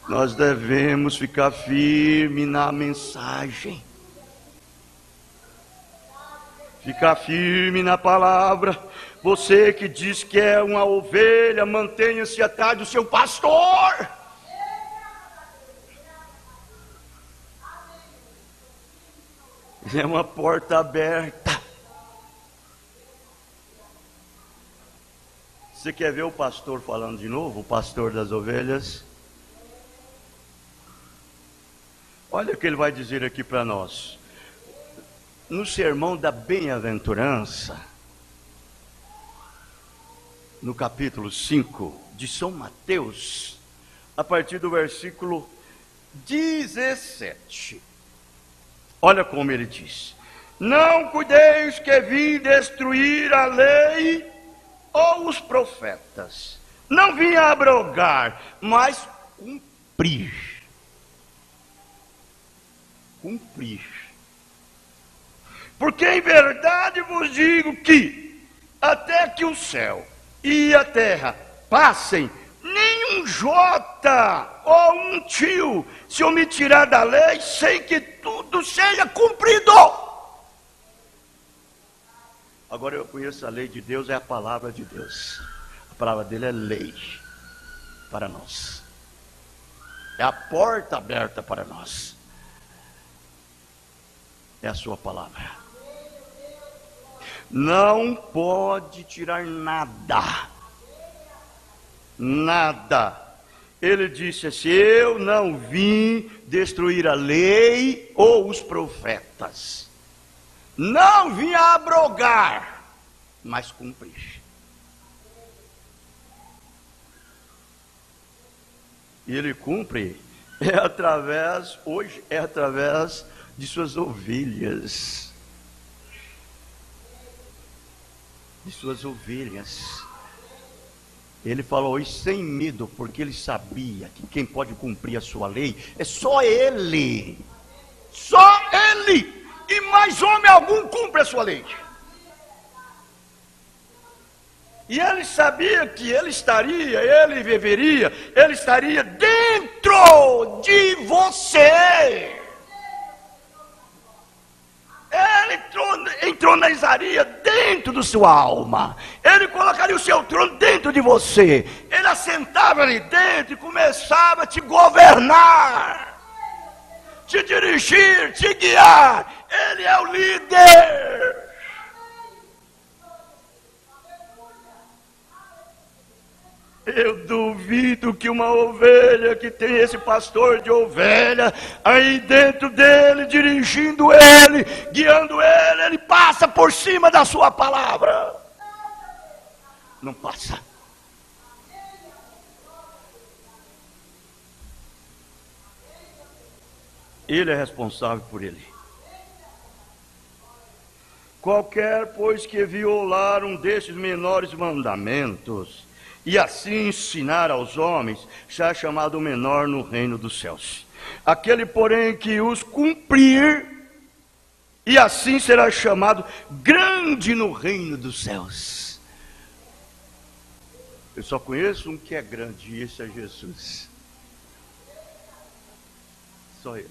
Speaker 1: Nós devemos ficar firme na mensagem, ficar firme na palavra. Você que diz que é uma ovelha, mantenha-se atrás do seu pastor. É uma porta aberta. Você quer ver o pastor falando de novo? O pastor das ovelhas? Olha o que ele vai dizer aqui para nós. No sermão da bem-aventurança, no capítulo 5 de São Mateus, a partir do versículo 17. Olha como ele diz: não cuideis que vim destruir a lei ou os profetas. Não vim abrogar, mas cumprir. Cumprir. Porque em verdade vos digo que até que o céu e a terra passem, nenhum jota ou um tio se omitirá da lei, sem que tudo seja cumprido. Agora eu conheço a lei de Deus, é a palavra de Deus. A palavra dele é lei para nós. É a porta aberta para nós. É a sua palavra. Não pode tirar nada. Nada. Ele disse assim: eu não vim destruir a lei ou os profetas. Não vim abrogar, mas cumprir. E ele cumpre hoje é através de suas ovelhas. De suas ovelhas. Ele falou isso sem medo, porque ele sabia que quem pode cumprir a sua lei é só ele. Só ele. E mais homem algum cumpre a sua lei. E ele sabia que ele estaria dentro de você. Ele entronizaria dentro da sua alma. Ele colocaria o seu trono dentro de você. Ele assentava ali dentro e começava a te governar, te dirigir, te guiar. Ele é o líder. Eu duvido que uma ovelha que tem esse pastor de ovelha aí dentro dele, dirigindo ele, guiando ele passa por cima da sua palavra. Não passa. Ele é responsável por ele. Qualquer, pois, que violar um desses menores mandamentos e assim ensinar aos homens, será chamado menor no reino dos céus. Aquele, porém, que os cumprir, e assim será chamado grande no reino dos céus. Eu só conheço um que é grande, e esse é Jesus. Só ele.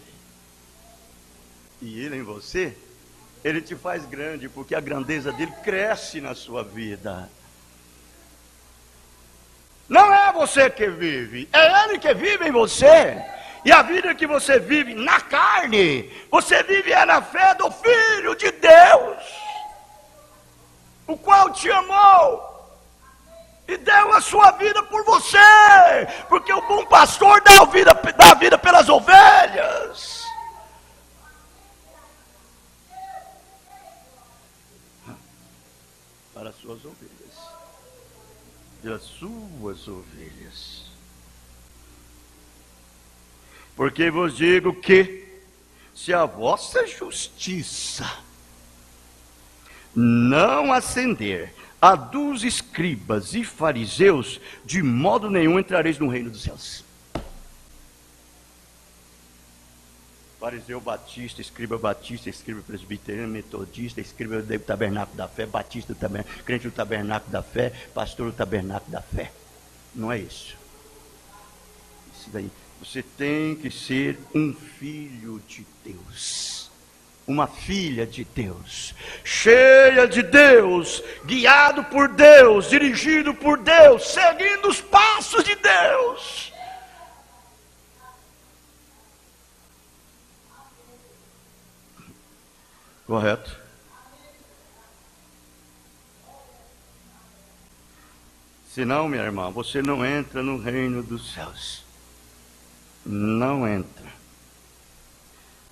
Speaker 1: E ele em você, ele te faz grande, porque a grandeza dele cresce na sua vida. Não é você que vive, é ele que vive em você. E a vida que você vive na carne, você vive na fé do Filho de Deus, o qual te amou e deu a sua vida por você, porque o bom pastor dá a vida pelas ovelhas. Para as suas ovelhas. Das suas ovelhas. Porque vos digo que, se a vossa justiça não ascender a dos escribas e fariseus, de modo nenhum entrareis no reino dos céus. Fariseu batista, escriba presbiteriano, metodista, escriba do tabernáculo da fé, batista também, crente do tabernáculo da fé, pastor do tabernáculo da fé. Não é isso. Isso daí. Você tem que ser um filho de Deus, uma filha de Deus, cheia de Deus, guiado por Deus, dirigido por Deus, seguindo os passos de Deus. Correto? Senão, minha irmã, você não entra no reino dos céus. Não entra.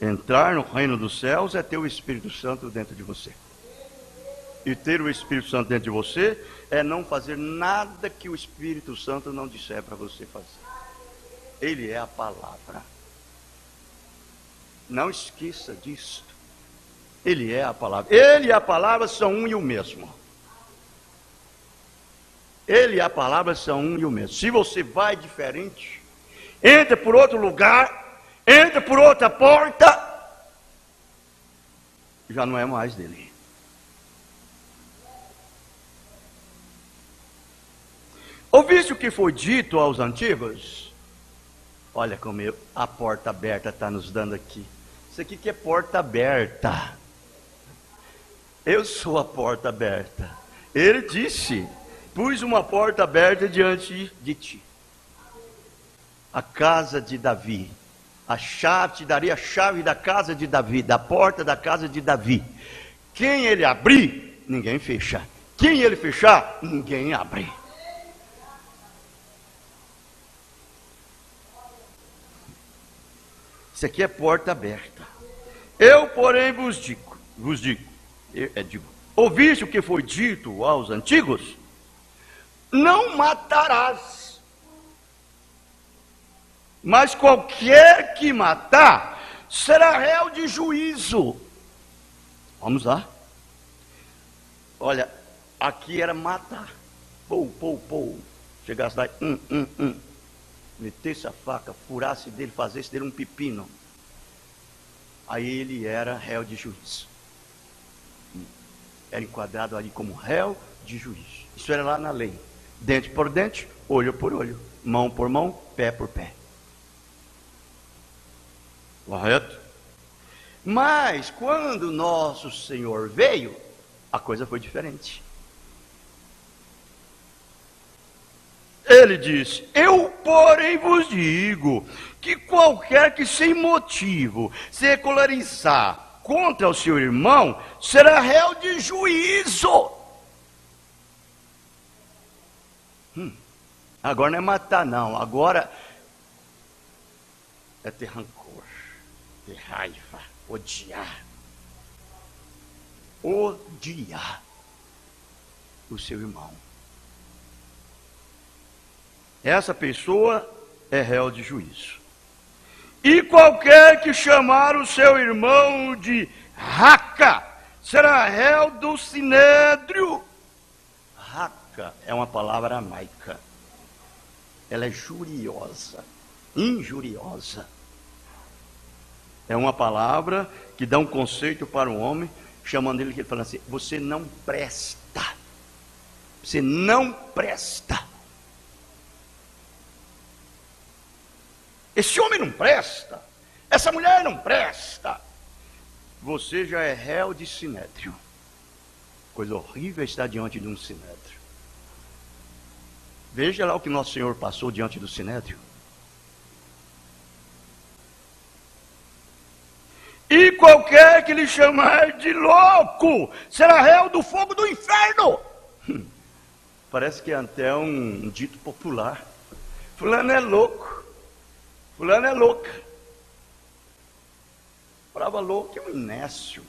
Speaker 1: Entrar no reino dos céus é ter o Espírito Santo dentro de você. E ter o Espírito Santo dentro de você é não fazer nada que o Espírito Santo não disser para você fazer. Ele é a palavra. Não esqueça disso. Ele é a palavra. Ele e a palavra são um e o mesmo. Ele e a palavra são um e o mesmo. Se você vai diferente, entra por outro lugar, entra por outra porta, já não é mais dele. Ouviste o que foi dito aos antigos? Olha como a porta aberta está nos dando aqui. Isso aqui que é porta aberta. Eu sou a porta aberta. Ele disse Pus uma porta aberta diante de ti. A casa de Davi. Te daria a chave da casa de Davi, da porta da casa de Davi. Quem ele abrir, ninguém fecha. Quem ele fechar, ninguém abre. Isso aqui é porta aberta. Eu, porém, vos digo, ouviste o que foi dito aos antigos? Não matarás. Mas qualquer que matar será réu de juízo. Vamos lá. Olha, aqui era matar. Pou. Chegasse lá, metesse a faca, furasse dele, fazesse dele um pepino. Aí ele era réu de juízo. Era enquadrado ali como réu de juízo. Isso era lá na lei. Dente por dente, olho por olho, mão por mão, pé por pé. Correto? Mas quando nosso Senhor veio, a coisa foi diferente. Ele disse: eu, porém, vos digo que qualquer que sem motivo se secularizar contra o seu irmão será réu de juízo. Agora não é matar, não. Agora é ter rancor, ter raiva, odiar. Odiar o seu irmão. Essa pessoa é réu de juízo. E qualquer que chamar o seu irmão de raca será réu do sinédrio. Raca é uma palavra aramaica. Ela é juriosa, injuriosa. É uma palavra que dá um conceito para o homem, chamando ele, falando assim: você não presta. Você não presta. Esse homem não presta. Essa mulher não presta. Você já é réu de sinédrio. Coisa horrível estar diante de um sinédrio. Veja lá o que nosso Senhor passou diante do sinédrio. E qualquer que lhe chamar de louco será réu do fogo do inferno. Parece que é até um dito popular. Fulano é louco. Fulano é louca. Palavra louca é um inécio.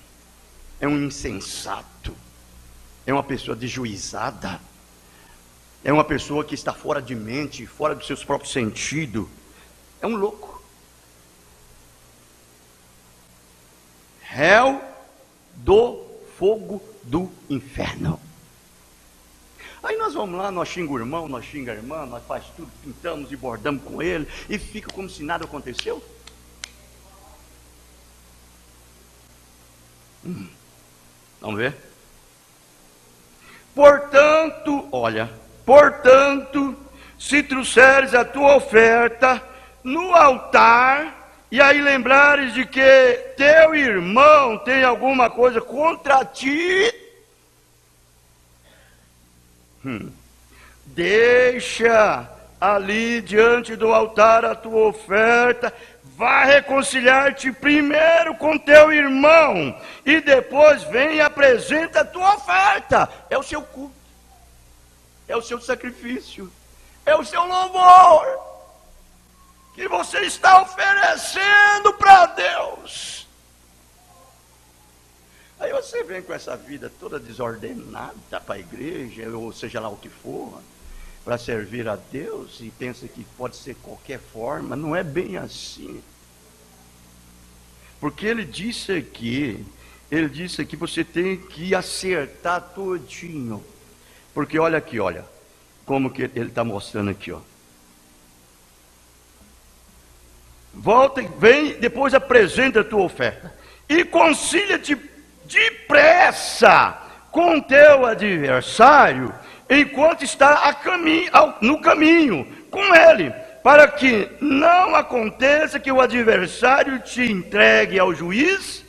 Speaker 1: É um insensato. É uma pessoa desjuizada. É uma pessoa que está fora de mente, fora dos seus próprios sentidos. É um louco. Réu do fogo do inferno. Aí nós vamos lá, nós xingamos o irmão, nós xingamos a irmã, nós faz tudo, pintamos e bordamos com ele, e fica como se nada aconteceu. Vamos ver? Portanto, se trouxeres a tua oferta no altar, e aí lembrares de que teu irmão tem alguma coisa contra ti, deixa ali diante do altar a tua oferta, vá reconciliar-te primeiro com teu irmão, e depois vem e apresenta a tua oferta. É o seu culto, é o seu sacrifício, é o seu louvor que você está oferecendo para Deus. Aí você vem com essa vida toda desordenada para a igreja, ou seja lá o que for, para servir a Deus, e pensa que pode ser qualquer forma. Não é bem assim. Porque ele disse aqui você tem que acertar todinho. Porque olha aqui, olha, como que ele está mostrando aqui, ó. Volta, vem, depois apresenta a tua oferta. E concilia-te depressa com teu adversário, enquanto está no caminho com ele, para que não aconteça que o adversário te entregue ao juiz,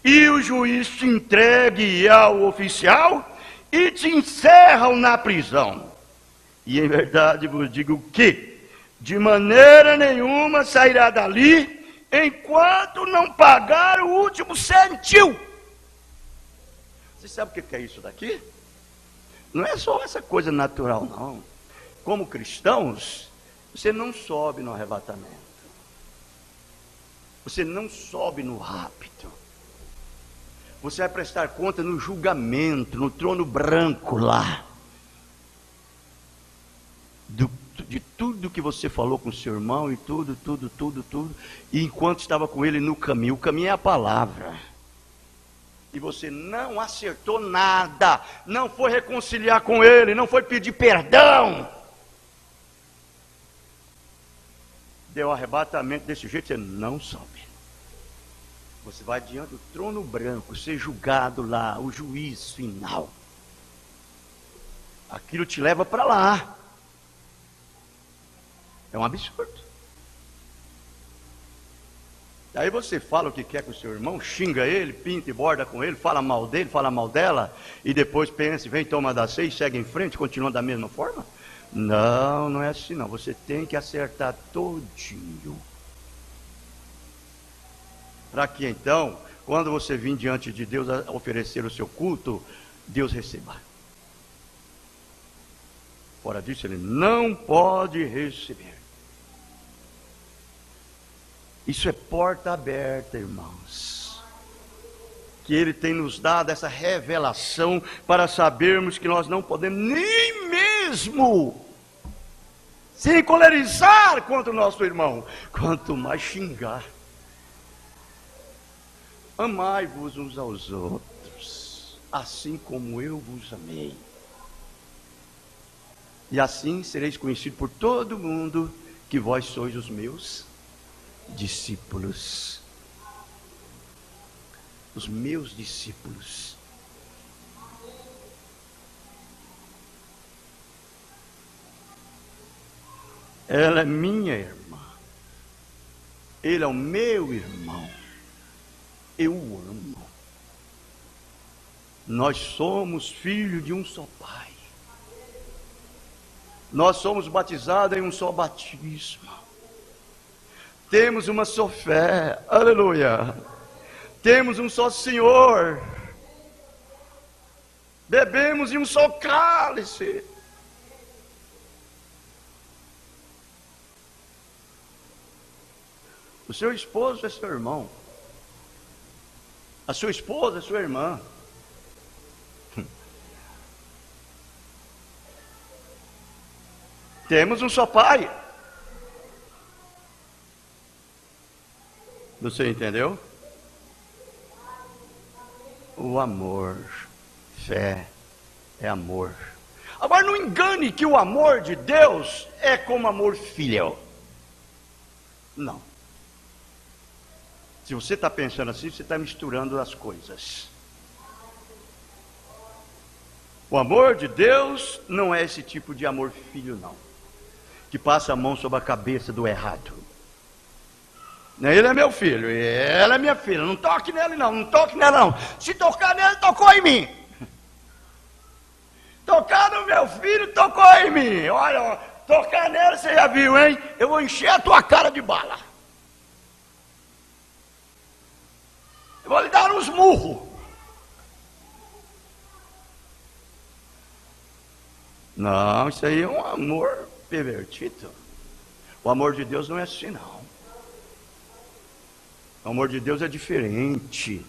Speaker 1: e o juiz te entregue ao oficial, e te encerram na prisão. E em verdade vos digo que, de maneira nenhuma sairá dali, enquanto não pagar o último cêntimo. Você sabe o que é isso daqui? Não é só essa coisa natural, não. Como cristãos, você não sobe no arrebatamento. Você não sobe no rapto. Você vai prestar conta no julgamento, no trono branco lá. De tudo que você falou com o seu irmão e tudo. E enquanto estava com ele no caminho, o caminho é a palavra. E você não acertou nada, não foi reconciliar com ele, não foi pedir perdão. Deu arrebatamento desse jeito, você não sobe. Você vai diante do trono branco, ser julgado lá, o juiz final. Aquilo te leva para lá. É um absurdo. Aí você fala o que quer com o seu irmão, xinga ele, pinta e borda com ele, fala mal dele, fala mal dela, e depois pensa, vem, toma da ceia e segue em frente, continua da mesma forma? Não, não é assim não. Você tem que acertar todinho. Para que então, quando você vir diante de Deus a oferecer o seu culto, Deus receba. Fora disso, ele não pode receber. Isso é porta aberta, irmãos. Que ele tem nos dado essa revelação para sabermos que nós não podemos nem mesmo se encolerizar contra o nosso irmão, quanto mais xingar. Amai-vos uns aos outros, assim como eu vos amei. E assim sereis conhecidos por todo mundo que vós sois os meus discípulos. Os meus discípulos. Ela é minha irmã. Ele é o meu irmão. Eu o amo. Nós somos filhos de um só Pai. Nós somos batizados em um só batismo. Temos uma só fé, aleluia. Temos um só Senhor. Bebemos em um só cálice. O seu esposo é seu irmão. A sua esposa é sua irmã. Temos um só Pai. Você entendeu? O amor, fé, é amor. Agora não engane que o amor de Deus é como amor filial. Não. Se você está pensando assim, você está misturando as coisas. O amor de Deus não é esse tipo de amor filho, não. Que passa a mão sobre a cabeça do errado. Ele é meu filho, ela é minha filha. Não toque nele não, não toque nela não. Se tocar nele, tocou em mim. Tocar no meu filho, tocou em mim. Olha, tocar nele, você já viu, hein? Eu vou encher a tua cara de bala. Eu vou lhe dar uns murros. Não, isso aí é um amor pervertido. O amor de Deus não é assim, não. O amor de Deus é diferente.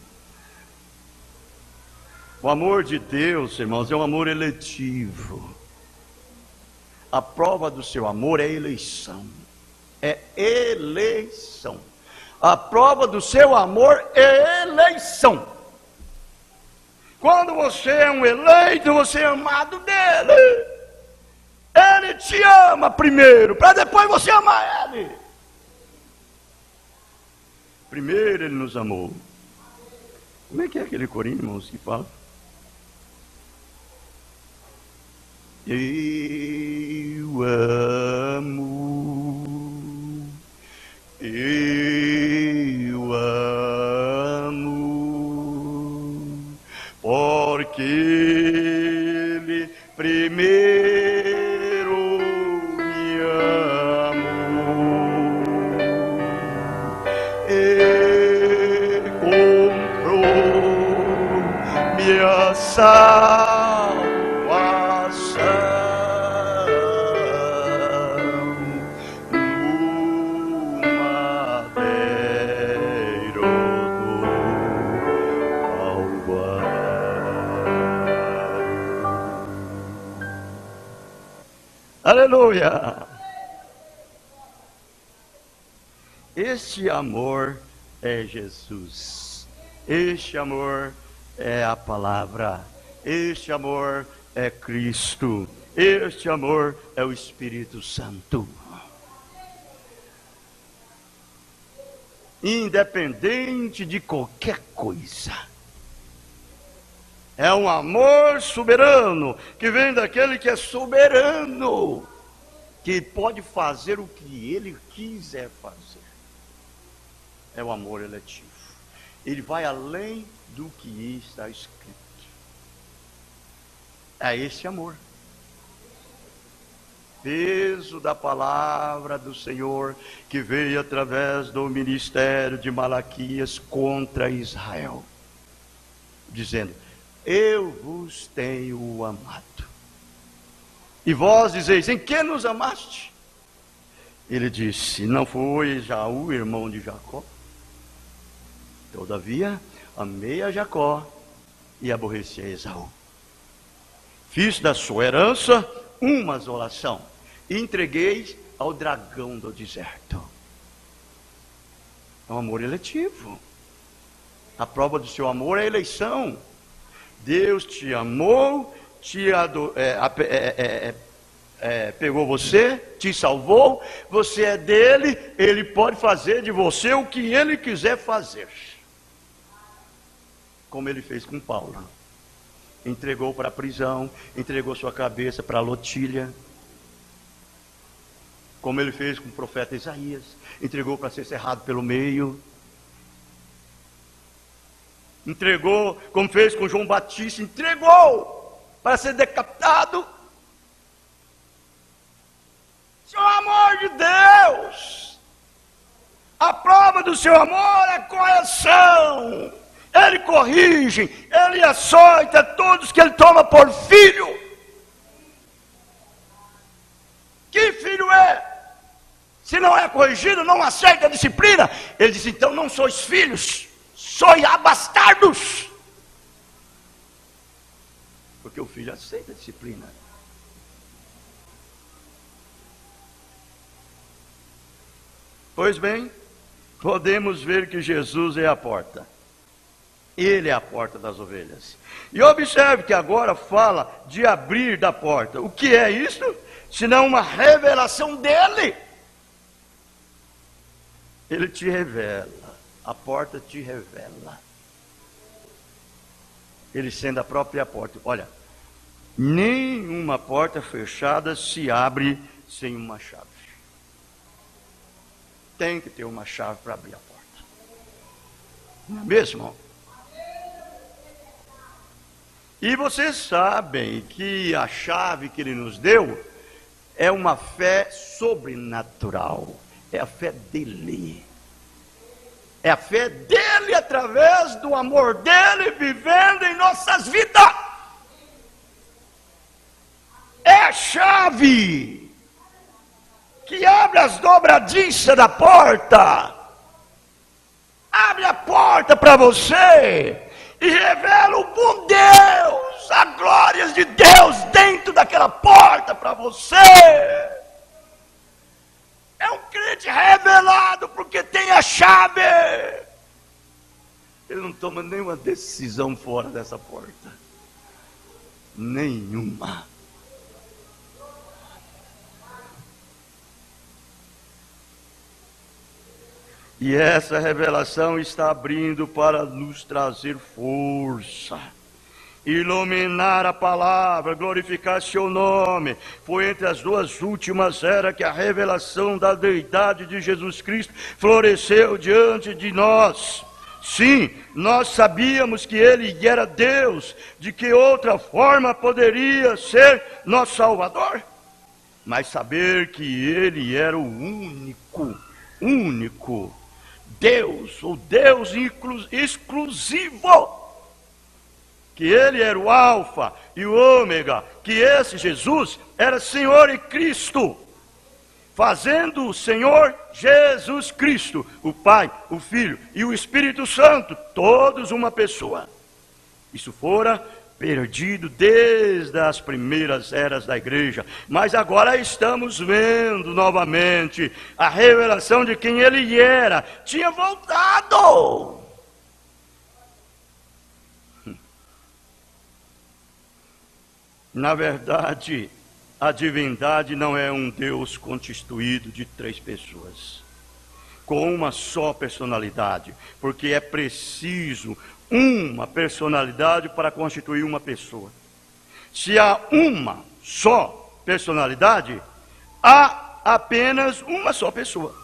Speaker 1: O amor de Deus, irmãos, é um amor eletivo. A prova do seu amor é eleição. É eleição. A prova do seu amor é eleição. Quando você é um eleito, você é amado dele. Ele te ama primeiro, para depois você amar ele. Primeiro ele nos amou. Como é que é aquele corinho, irmãos, que fala? Eu amo, porque ele primeiro e a salvação no madeiro do Calvário. Aleluia! Este amor é Jesus. Este amor é a palavra. Este amor é Cristo. Este amor é o Espírito Santo. Independente de qualquer coisa. É um amor soberano, que vem daquele que é soberano, que pode fazer o que ele quiser fazer. É o amor eletivo. Ele vai além do que está escrito. É esse amor. Peso da palavra do Senhor que veio através do ministério de Malaquias contra Israel, dizendo: eu vos tenho amado. E vós dizeis: em que nos amaste? Ele disse: não foi Esaú, irmão de Jacó? Todavia, amei a Jacó e aborreci a Esaú. Fiz da sua herança uma assolação e entreguei ao dragão do deserto. É um amor eletivo. A prova do seu amor é a eleição. Deus te amou, pegou você, te salvou, você é dele, ele pode fazer de você o que ele quiser fazer. Como ele fez com Paulo. Entregou para a prisão, entregou sua cabeça para a lotilha. Como ele fez com o profeta Isaías, entregou para ser cerrado pelo meio. Entregou, como fez com João Batista, entregou para ser decapitado. Seu amor de Deus, a prova do seu amor é a correção. Ele corrige, ele açoita todos que ele toma por filho. Que filho é? Se não é corrigido, não aceita a disciplina. Ele diz: então não sois filhos, sois bastardos. Porque o filho aceita a disciplina. Pois bem, podemos ver que Jesus é a porta. Ele é a porta das ovelhas. E observe que agora fala de abrir da porta. O que é isso? Senão uma revelação dele. Ele te revela. A porta te revela. Ele sendo a própria porta. Olha, nenhuma porta fechada se abre sem uma chave. Tem que ter uma chave para abrir a porta. Não é mesmo? E vocês sabem que a chave que ele nos deu é uma fé sobrenatural. É a fé dele. É a fé dele através do amor dele vivendo em nossas vidas. É a chave que abre as dobradiças da porta. Abre a porta para você. E revela o bom Deus, as glórias de Deus dentro daquela porta para você. É um crente revelado porque tem a chave. Ele não toma nenhuma decisão fora dessa porta. Nenhuma. E essa revelação está abrindo para nos trazer força, iluminar a palavra, glorificar seu nome. Foi entre as duas últimas eras que a revelação da deidade de Jesus Cristo floresceu diante de nós. Sim, nós sabíamos que Ele era Deus, de que outra forma poderia ser nosso Salvador? Mas saber que Ele era o único Deus, o Deus exclusivo, que ele era o Alfa e o Ômega, que esse Jesus era Senhor e Cristo, fazendo o Senhor Jesus Cristo, o Pai, o Filho e o Espírito Santo, todos uma pessoa. Isso fora perdido desde as primeiras eras da igreja, mas agora estamos vendo novamente a revelação de quem ele era, tinha voltado. Na verdade, a divindade não é um Deus constituído de 3 pessoas, com uma só personalidade, porque é preciso uma personalidade para constituir uma pessoa. Se há uma só personalidade, há apenas uma só pessoa.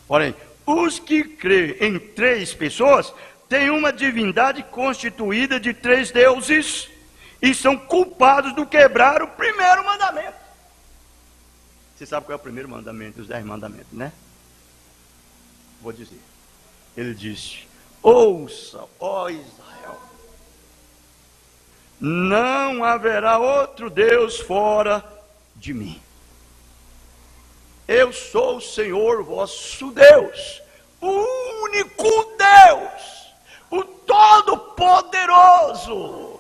Speaker 1: Porém, os que creem em 3 pessoas têm uma divindade constituída de 3 deuses e são culpados do quebrar o primeiro mandamento. Você sabe qual é o primeiro mandamento dos 10 mandamentos, né? Vou dizer. Ele disse: ouça, ó Israel, não haverá outro Deus fora de mim. Eu sou o Senhor vosso Deus, o único Deus, o Todo-Poderoso.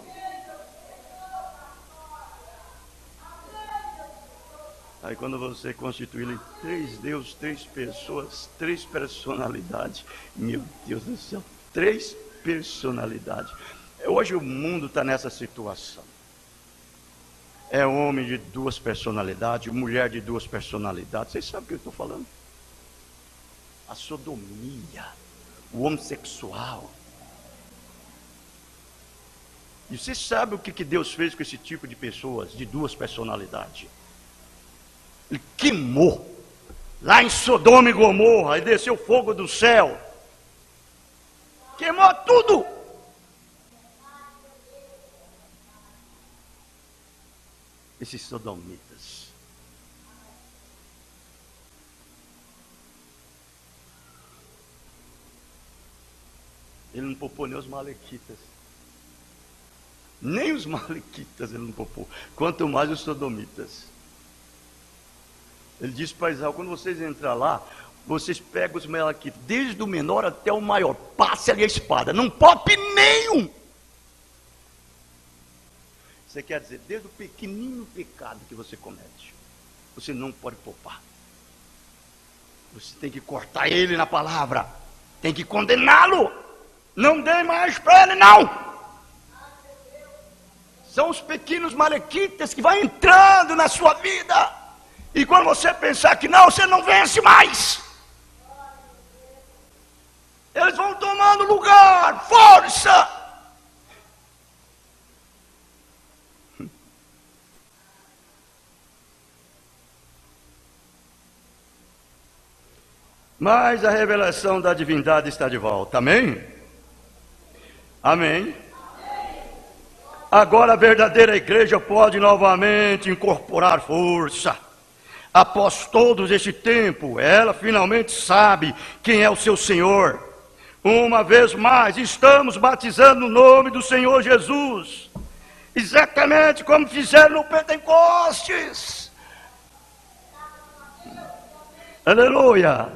Speaker 1: Aí quando você constitui 3 deuses, 3 pessoas, 3 personalidades, meu Deus do céu, 3 personalidades. Hoje o mundo está nessa situação. É homem de 2 personalidades, mulher de 2 personalidades. Vocês sabem o que eu estou falando? A sodomia, o homossexual. E você sabe o que Deus fez com esse tipo de pessoas, de 2 personalidades? Ele queimou lá em Sodoma e Gomorra, e desceu fogo do céu, queimou tudo. Esses sodomitas, ele não poupou nem os malequitas, nem os malequitas ele não poupou, quanto mais os sodomitas. Ele disse para Israel: quando vocês entrar lá, vocês pegam os melequitas, desde o menor até o maior, passe ali a espada, não poupe nenhum. Você quer dizer, desde o pequenino pecado que você comete, você não pode poupar. Você tem que cortar ele na palavra, tem que condená-lo, não dê mais para ele não. São os pequenos malequitas que vão entrando na sua vida. E quando você pensar que não, você não vence mais. Eles vão tomando lugar, força. Mas a revelação da divindade está de volta, amém? Amém. Agora a verdadeira igreja pode novamente incorporar força. Após todo esse tempo, ela finalmente sabe quem é o seu Senhor. Uma vez mais, estamos batizando no nome do Senhor Jesus, exatamente como fizeram no Pentecostes. Aleluia!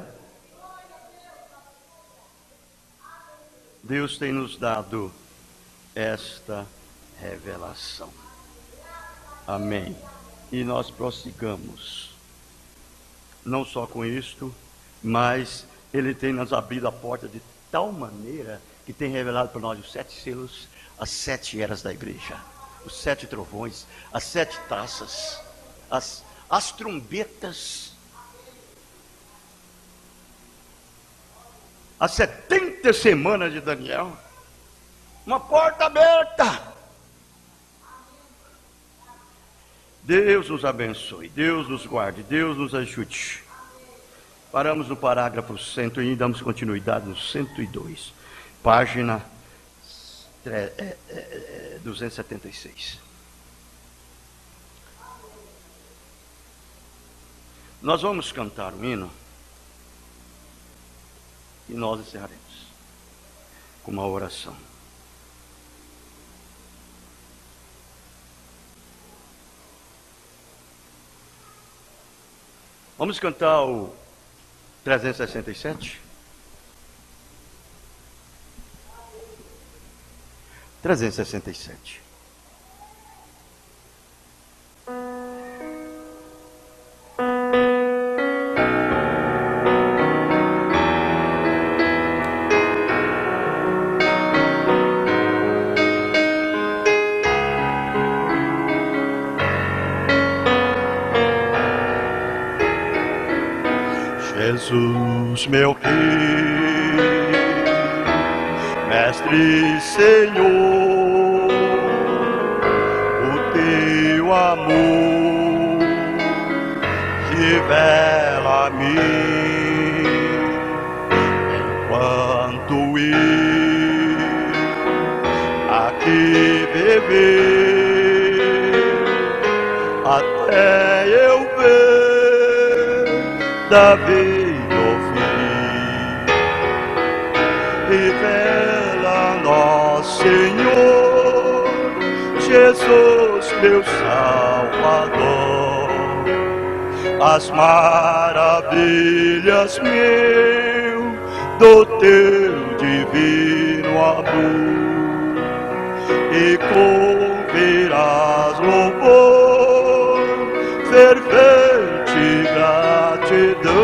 Speaker 1: Deus tem nos dado esta revelação. Amém. E nós prossigamos. Não só com isto, mas Ele tem nos abrido a porta de tal maneira que tem revelado para nós os 7 selos, as 7 eras da igreja, os 7 trovões, as 7 taças, as trombetas, as 70 semanas de Daniel, uma porta aberta. Deus nos abençoe, Deus nos guarde, Deus nos ajude. Paramos no parágrafo 100 e damos continuidade no 102, página 276. Nós vamos cantar um hino e nós encerraremos com uma oração. Vamos cantar o 367? 367. Jesus, meu Rei, Mestre e Senhor, o teu amor revela a mim, enquanto eu aqui beber, até eu ver da vida revela-nos, Senhor, Jesus, meu Salvador, as maravilhas, meu, do teu divino amor, e converás louvor, fervente gratidão,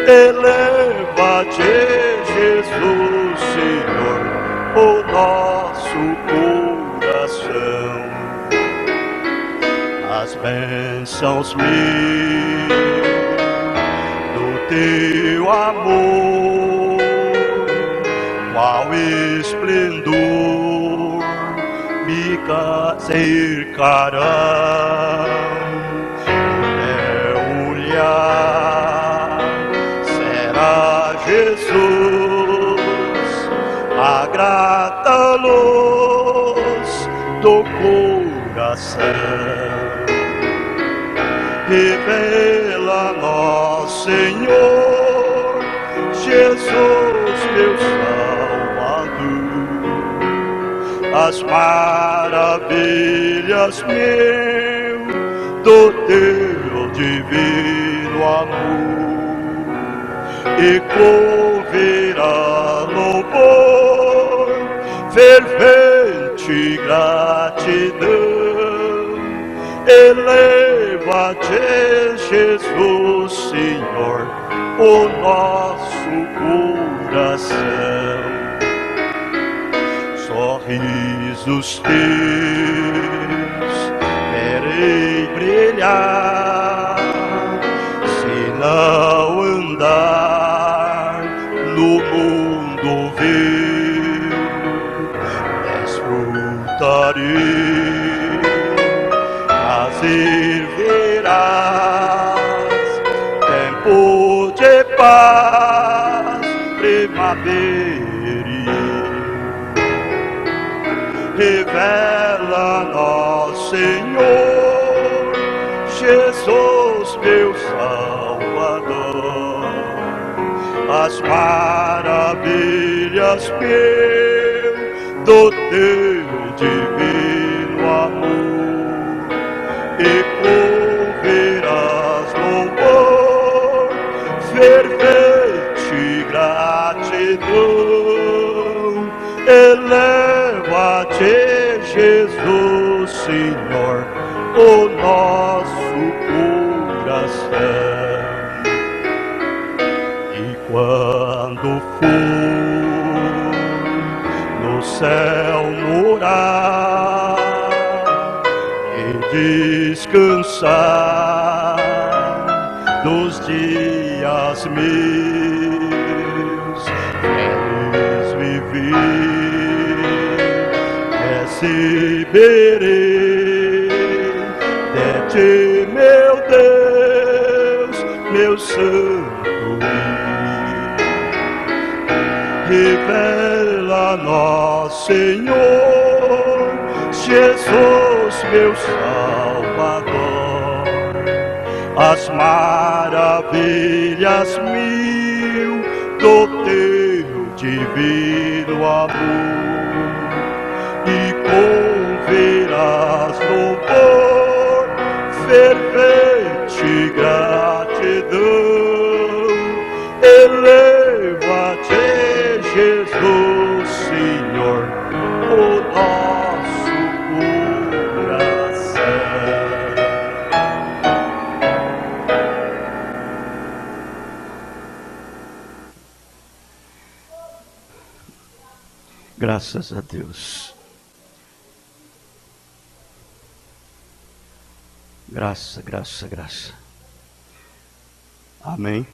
Speaker 1: eleva-te, Jesus, Senhor, o nosso coração, as bênçãos mil do teu amor, qual esplendor me cercarão, meu olhar será Jesus, a grata luz do coração, revela-nos, Senhor, Jesus, meu Salvador, as maravilhas, meu, do teu divino amor, e converá louvor, fervente gratidão, eleva-te, Jesus, Senhor, o nosso coração, sorrisos teus verei brilhar, se não andar no mundo vil, desfrutarei, prazer verás, tempo de paz primaveril, revela-nos, Senhor, Jesus, meu Salvador, as maravilhas, meu, do teu divino amor, e converás louvor, fervente gratidão, eleva-te, Jesus, Senhor, o nosso coração, e quando for no céu morar e descansar dos dias meus, queres viver, receberei de ti, meu Deus, meu santo revela-nos, Senhor, Jesus, meu Salvador, as maravilhas mil do teu divino amor, e converás louvor, fervente gratidão, Graças a Deus. Graça, graça, graça. Amém.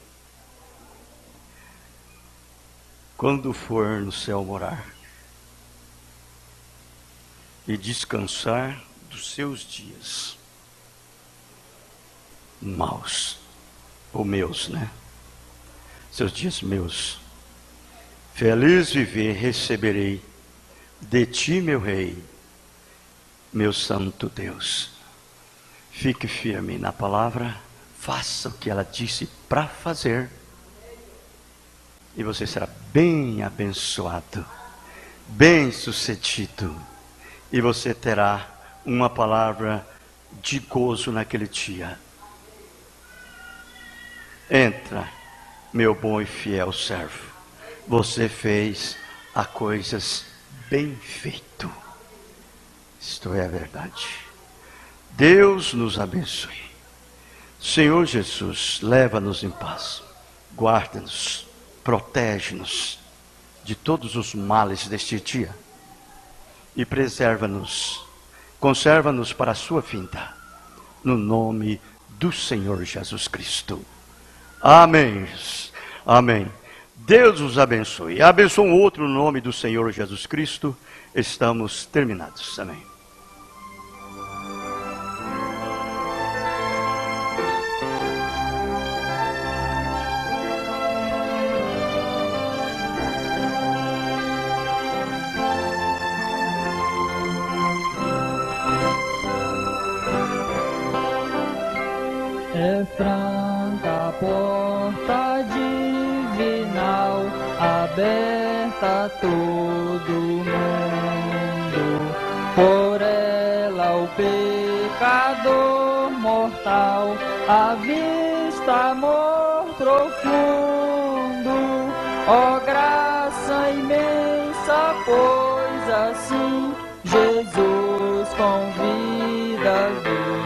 Speaker 1: Quando for no céu morar e descansar dos seus dias maus, ou meus, né? Seus dias meus. Feliz viver receberei de ti, meu Rei, meu Santo Deus. Fique firme na palavra, faça o que ela disse para fazer, e você será bem abençoado, bem sucedido, e você terá uma palavra de gozo naquele dia. Entra, meu bom e fiel servo, você fez as coisas bem feito. Isto é a verdade. Deus nos abençoe. Senhor Jesus, leva-nos em paz, guarda-nos, protege-nos de todos os males deste dia e preserva-nos, conserva-nos para a sua vinda, no nome do Senhor Jesus Cristo. Amém. Amém. Deus os abençoe. Abençoe um outro nome do Senhor Jesus Cristo. Estamos terminados. Amém.
Speaker 2: É franca a porta divinal, aberta a todo mundo. Por ela o pecador mortal avista amor profundo. Ó graça imensa, pois assim Jesus convida, vinde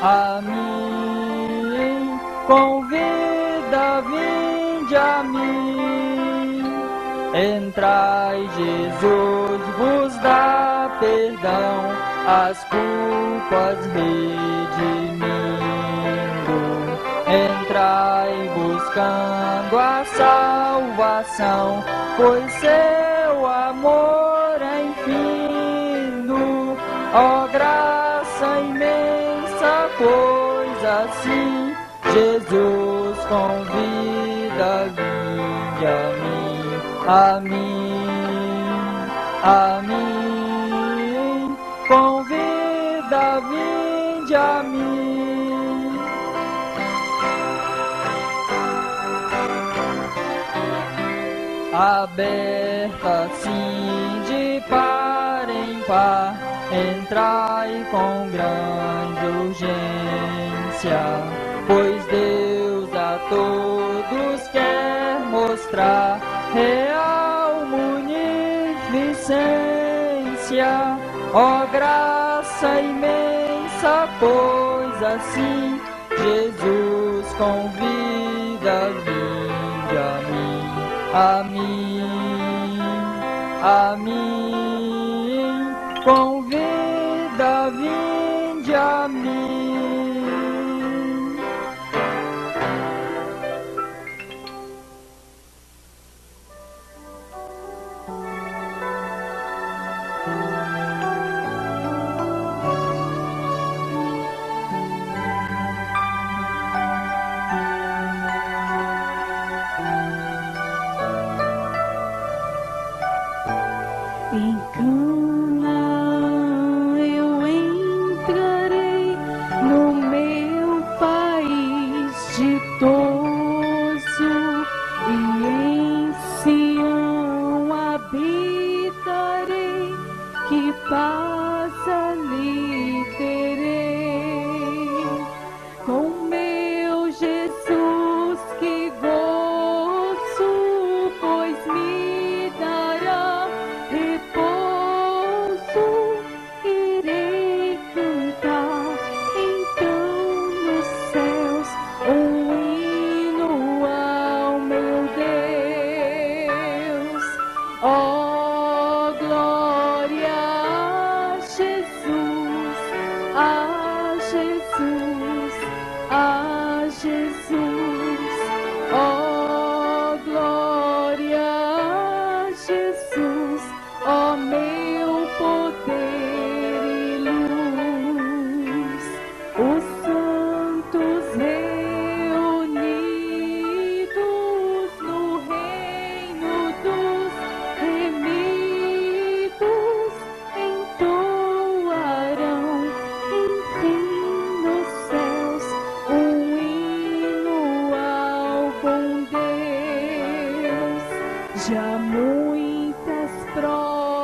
Speaker 2: a mim, convida, vinde a mim. Entrai, Jesus vos dá perdão, as culpas redimindo. Entrai buscando a salvação, pois seu amor é infindo. Ó graça imensa, pois assim Jesus convida, vinde a mim, convida, vinde a mim. Aberta assim de par em par, entrai com grande urgência, pois Deus a todos quer mostrar real munificência. Ó graça imensa, pois assim Jesus convida, vinde a mim, convida, vinde a mim.
Speaker 3: Em Canaã eu entrarei, no meu país ditoso, e em Sião habitarei, que paz ali terei. Com meu Jesus, que gozo, pois me dará repouso Oh, glória a Jesus, a Jesus, a Jesus. Oh, glória a Jesus, ó meu poder e luz. Os santos reunidos no reino dos remidos entoarão, enfim, nos céus, um hino ao bom Deus. Já muitas provas